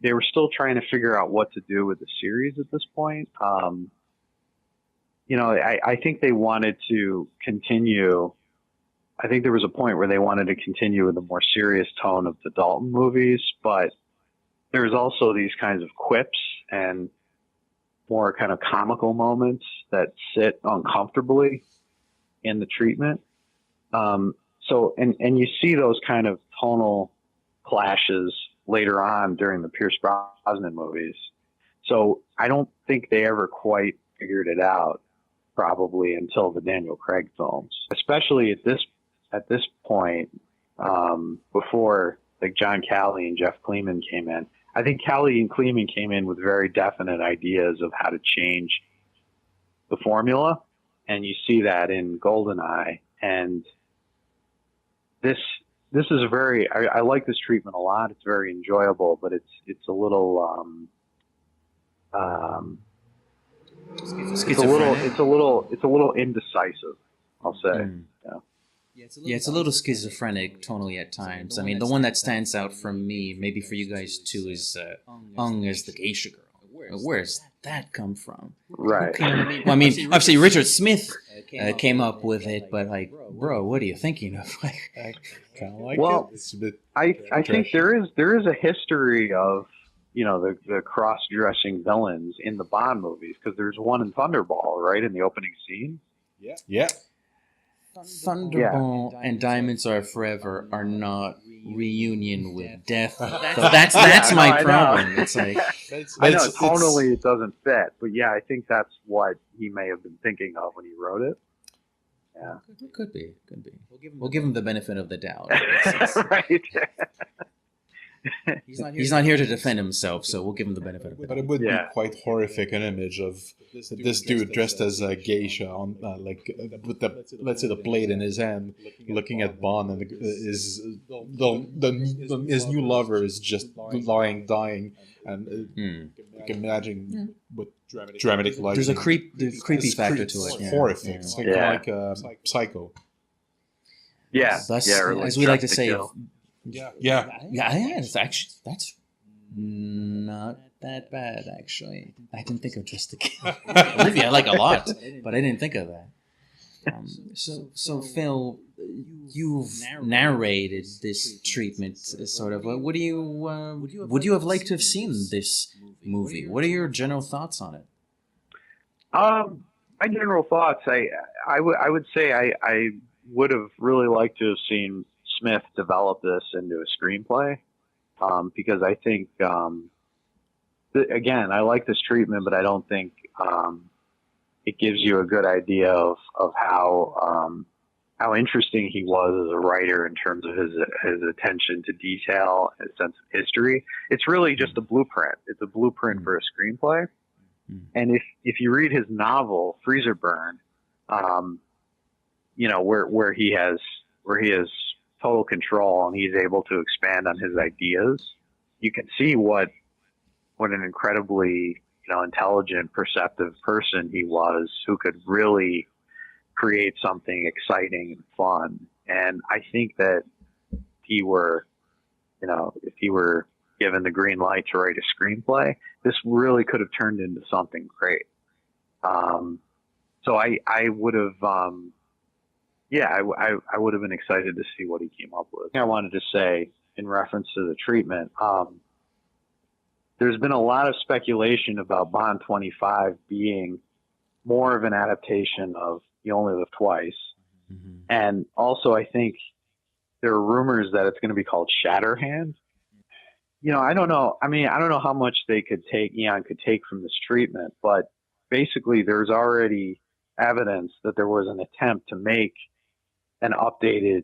they were still trying to figure out what to do with the series at this point. I think they wanted to continue. I think there was a point where they wanted to continue with the more serious tone of the Dalton movies, but there's also these kinds of quips and more kind of comical moments that sit uncomfortably in the treatment. So you see those kind of tonal clashes later on during the Pierce Brosnan movies. So I don't think they ever quite figured it out, probably until the Daniel Craig films, especially at this point, before like John Calley and Jeff Kleeman came in. I think Calley and Kleeman came in with very definite ideas of how to change the formula, and you see that in GoldenEye. And this is I like this treatment a lot. It's very enjoyable, but it's a little it's a little indecisive, I'll say. Yeah. Yeah, it's a little schizophrenic tonally at times. I mean, the one that stands out for me, maybe for you guys too, is Ung as the geisha girl. Where's that come from? Right. Well, I mean, obviously Richard Smith came up with it, but like, bro, what are you thinking of? Like, I kind of like well, it. It's a bit I think there is a history of, you know, the cross-dressing villains in the Bond movies, because there's one in Thunderball, right, in the opening scene. Yeah. Thunderball and Diamonds Are Forever are not reunion with death. So that's my problem. It's like, I know tonally it doesn't fit, but yeah, I think that's what he may have been thinking of when he wrote it. Yeah, could be. We'll give him the benefit of the doubt. Right. He's not here to defend himself, so we'll give him the benefit of the doubt. But it would be quite horrific, an image of this dude dressed as a geisha on with the, let's say, the blade in his hand, looking at Bond, and his new lover is just lying, dying, and you can imagine what dramatic lighting. There's a creepy factor to it. It's horrific. It's like Psycho. Yeah. Thus, really as we like to say. Yeah. That's not that bad, actually. I didn't think of Just the Kill. Olivia I like a lot, but I didn't think of that. So Phil, you've narrated this treatment, sort of. Would you have liked to have seen this movie? What are your general thoughts on it? My general thoughts, I would say I would have really liked to have seen Smith develop this into a screenplay, because I think, again, I like this treatment, but I don't think it gives you a good idea of how interesting he was as a writer in terms of his attention to detail, his sense of history. It's really just a blueprint. It's a blueprint for a screenplay. And if you read his novel Freezer Burn, you know, where he has total control and he's able to expand on his ideas, you can see what an incredibly, you know, intelligent, perceptive person he was, who could really create something exciting and fun. And I think that if he were given the green light to write a screenplay, this really could have turned into something great. So I would have, I would have been excited to see what he came up with. I wanted to say, in reference to the treatment, there's been a lot of speculation about Bond 25 being more of an adaptation of You Only Live Twice. Mm-hmm. And also, I think there are rumors that it's going to be called Shatterhand. You know, I don't know. I mean, I don't know how much Eon could take from this treatment, but basically there's already evidence that there was an attempt to make an updated,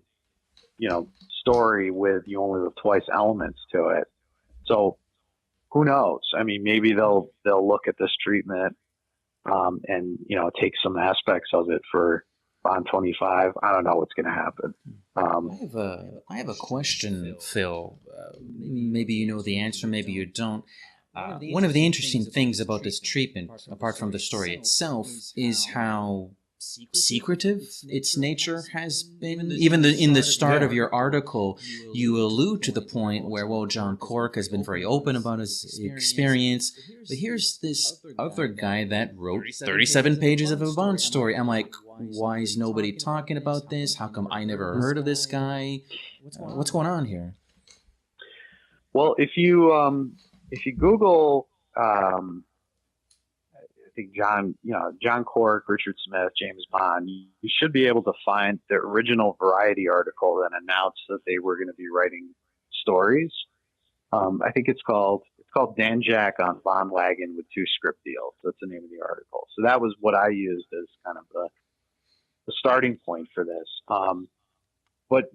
you know, story with You Only Live Twice elements to it. So who knows? I mean, maybe they'll look at this treatment and, you know, take some aspects of it for Bond 25. I don't know what's going to happen. I have a question, Phil. Maybe you know the answer, maybe you don't. One of the interesting things about this treatment, apart from the story itself, is how secretive its nature has been. Even in the start of your article, you allude to the point where, well, John Cork has been very open about his experience, but here's this other guy that wrote 37 pages of a Bond story. I'm like, why is nobody talking about this? How come I never heard of this guy? What's going on here? Well, if you Google, I think John Cork, Richard Smith, James Bond, you should be able to find the original Variety article that announced that they were going to be writing stories. I think it's called called Danjak on Bond Wagon with 2 script deals. That's the name of the article. So that was what I used as kind of the starting point for this. But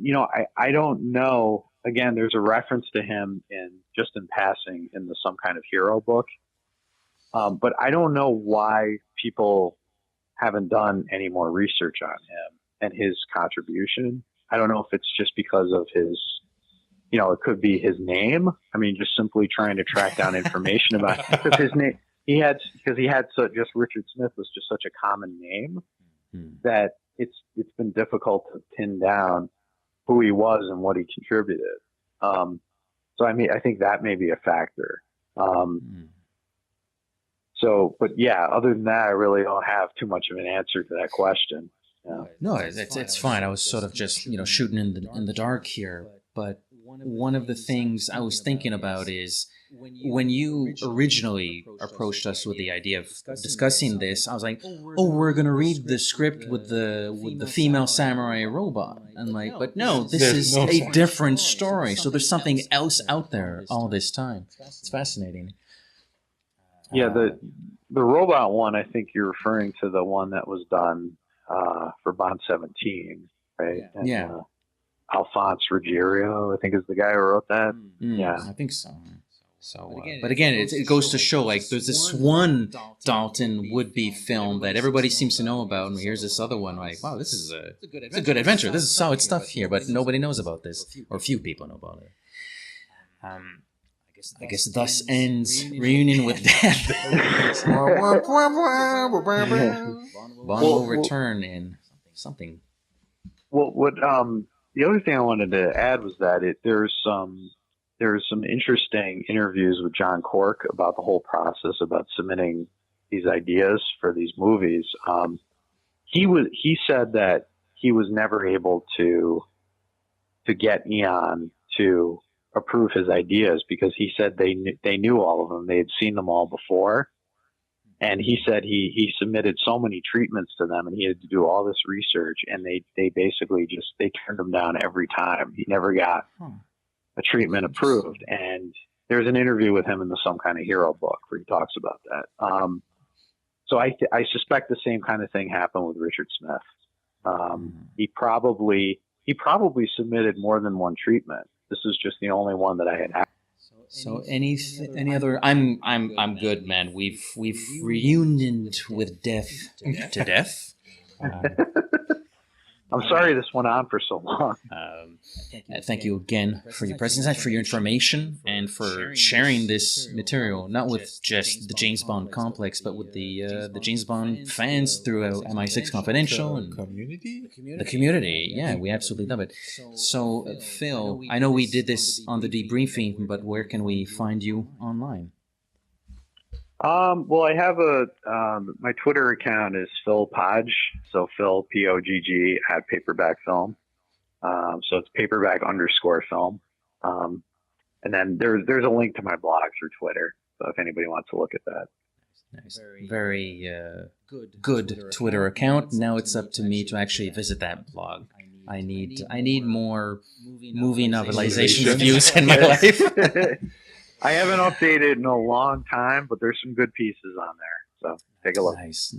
I don't know. Again, there's a reference to him in passing in the Some Kind of Hero book. But I don't know why people haven't done any more research on him and his contribution. I don't know if it's just because of his, it could be his name. I mean, just simply trying to track down information about because his name, just Richard Smith was just such a common name that it's been difficult to pin down who he was and what he contributed. So I mean, I think that may be a factor. So, but yeah, other than that, I really don't have too much of an answer to that question. Yeah. No, it's fine. I was sort of just shooting in the dark here. But one of the things I was thinking about is when you originally approached us with the idea of discussing this, I was like, oh, we're gonna read the script with the female samurai robot. I'm like, but no, this is a different story. So there's something else out there all this time. It's fascinating. Yeah, the robot one, I think you're referring to the one that was done for Bond 17, right? And, yeah. Alphonse Ruggiero, I think, is the guy who wrote that. Yeah, I think so. So, but again, it goes to show, like, there's this one Dalton would-be film that everybody seems to know about, and here's this other one, like, wow, this is a good adventure. This is solid stuff here, but nobody knows about this, or few people know about it. I guess thus ends Reunion with Death. Bond will return in something. Well, what the other thing I wanted to add was that there's some interesting interviews with John Cork about the whole process about submitting these ideas for these movies. He said that he was never able to get Eon to approve his ideas because he said they knew all of them. They had seen them all before. And he said he submitted so many treatments to them and he had to do all this research and they basically they turned him down every time. He never got a treatment approved. And there's an interview with him in the Some Kind of Hero book where he talks about that. So I suspect the same kind of thing happened with Richard Smith. He probably submitted more than one treatment. This is just the only one that I had. So any other? I'm good, man. We've reunioned with death to death. I'm sorry this went on for so long. Thank you again for your presence and for your information and for sharing this material, not with just the James Bond complex, but with the James Bond fans through MI6 Confidential and the community. Yeah, we absolutely love it. So, Phil, I know we did this on the debriefing, but where can we find you online? Well, I have my Twitter account is Phil Podge, so Phil Pogg at Paperback Film. So it's paperback_film. And then there's a link to my blog through Twitter. So if anybody wants to look at that. Nice. Very good Twitter account. Now it's up to me to actually visit that blog. I need more movie novelization reviews in my life. I haven't updated in a long time, but there's some good pieces on there. So take a look. Nice.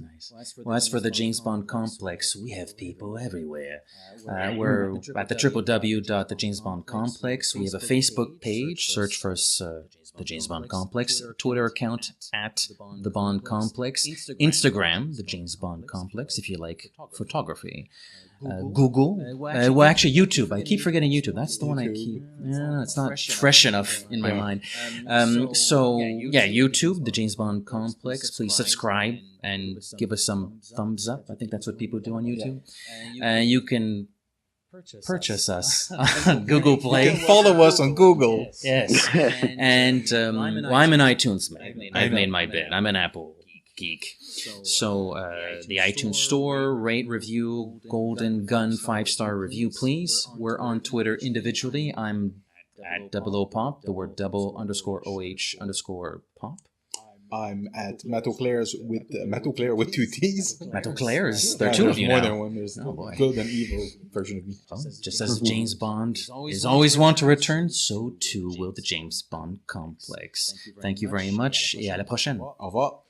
Well, as for the James Bond complex, we have people everywhere. We're at the www.thejamesbondcomplex. We have a Facebook page. Search for us, the James Bond Complex. Twitter account at the Bond Complex. Instagram, the James Bond Complex, if you like photography. Google. Well, actually, YouTube. I keep forgetting YouTube. That's the one I keep. Yeah, it's not fresh enough in my mind. So, YouTube, the James Bond Complex. Please subscribe and give us some thumbs up. I think that's what people do on YouTube. You can purchase us on Google Play. You can follow us on Google. Yes. And I'm an iTunes man. I've made my bed. I'm an Apple geek. So the iTunes Store, rate, review, Golden Gun 5-star review, please. We're on Twitter individually. I'm at 00pop, the word double _OH_pop. I'm at Matoclair's with Matoclair with two T's. Matoclairs. There are two of There's you more now. than one. There's Oh, boy. good and evil version of me. Well, just as James Bond is always want to return, so too will the James Bond complex. Thank you very much, et à la prochaine. Au revoir.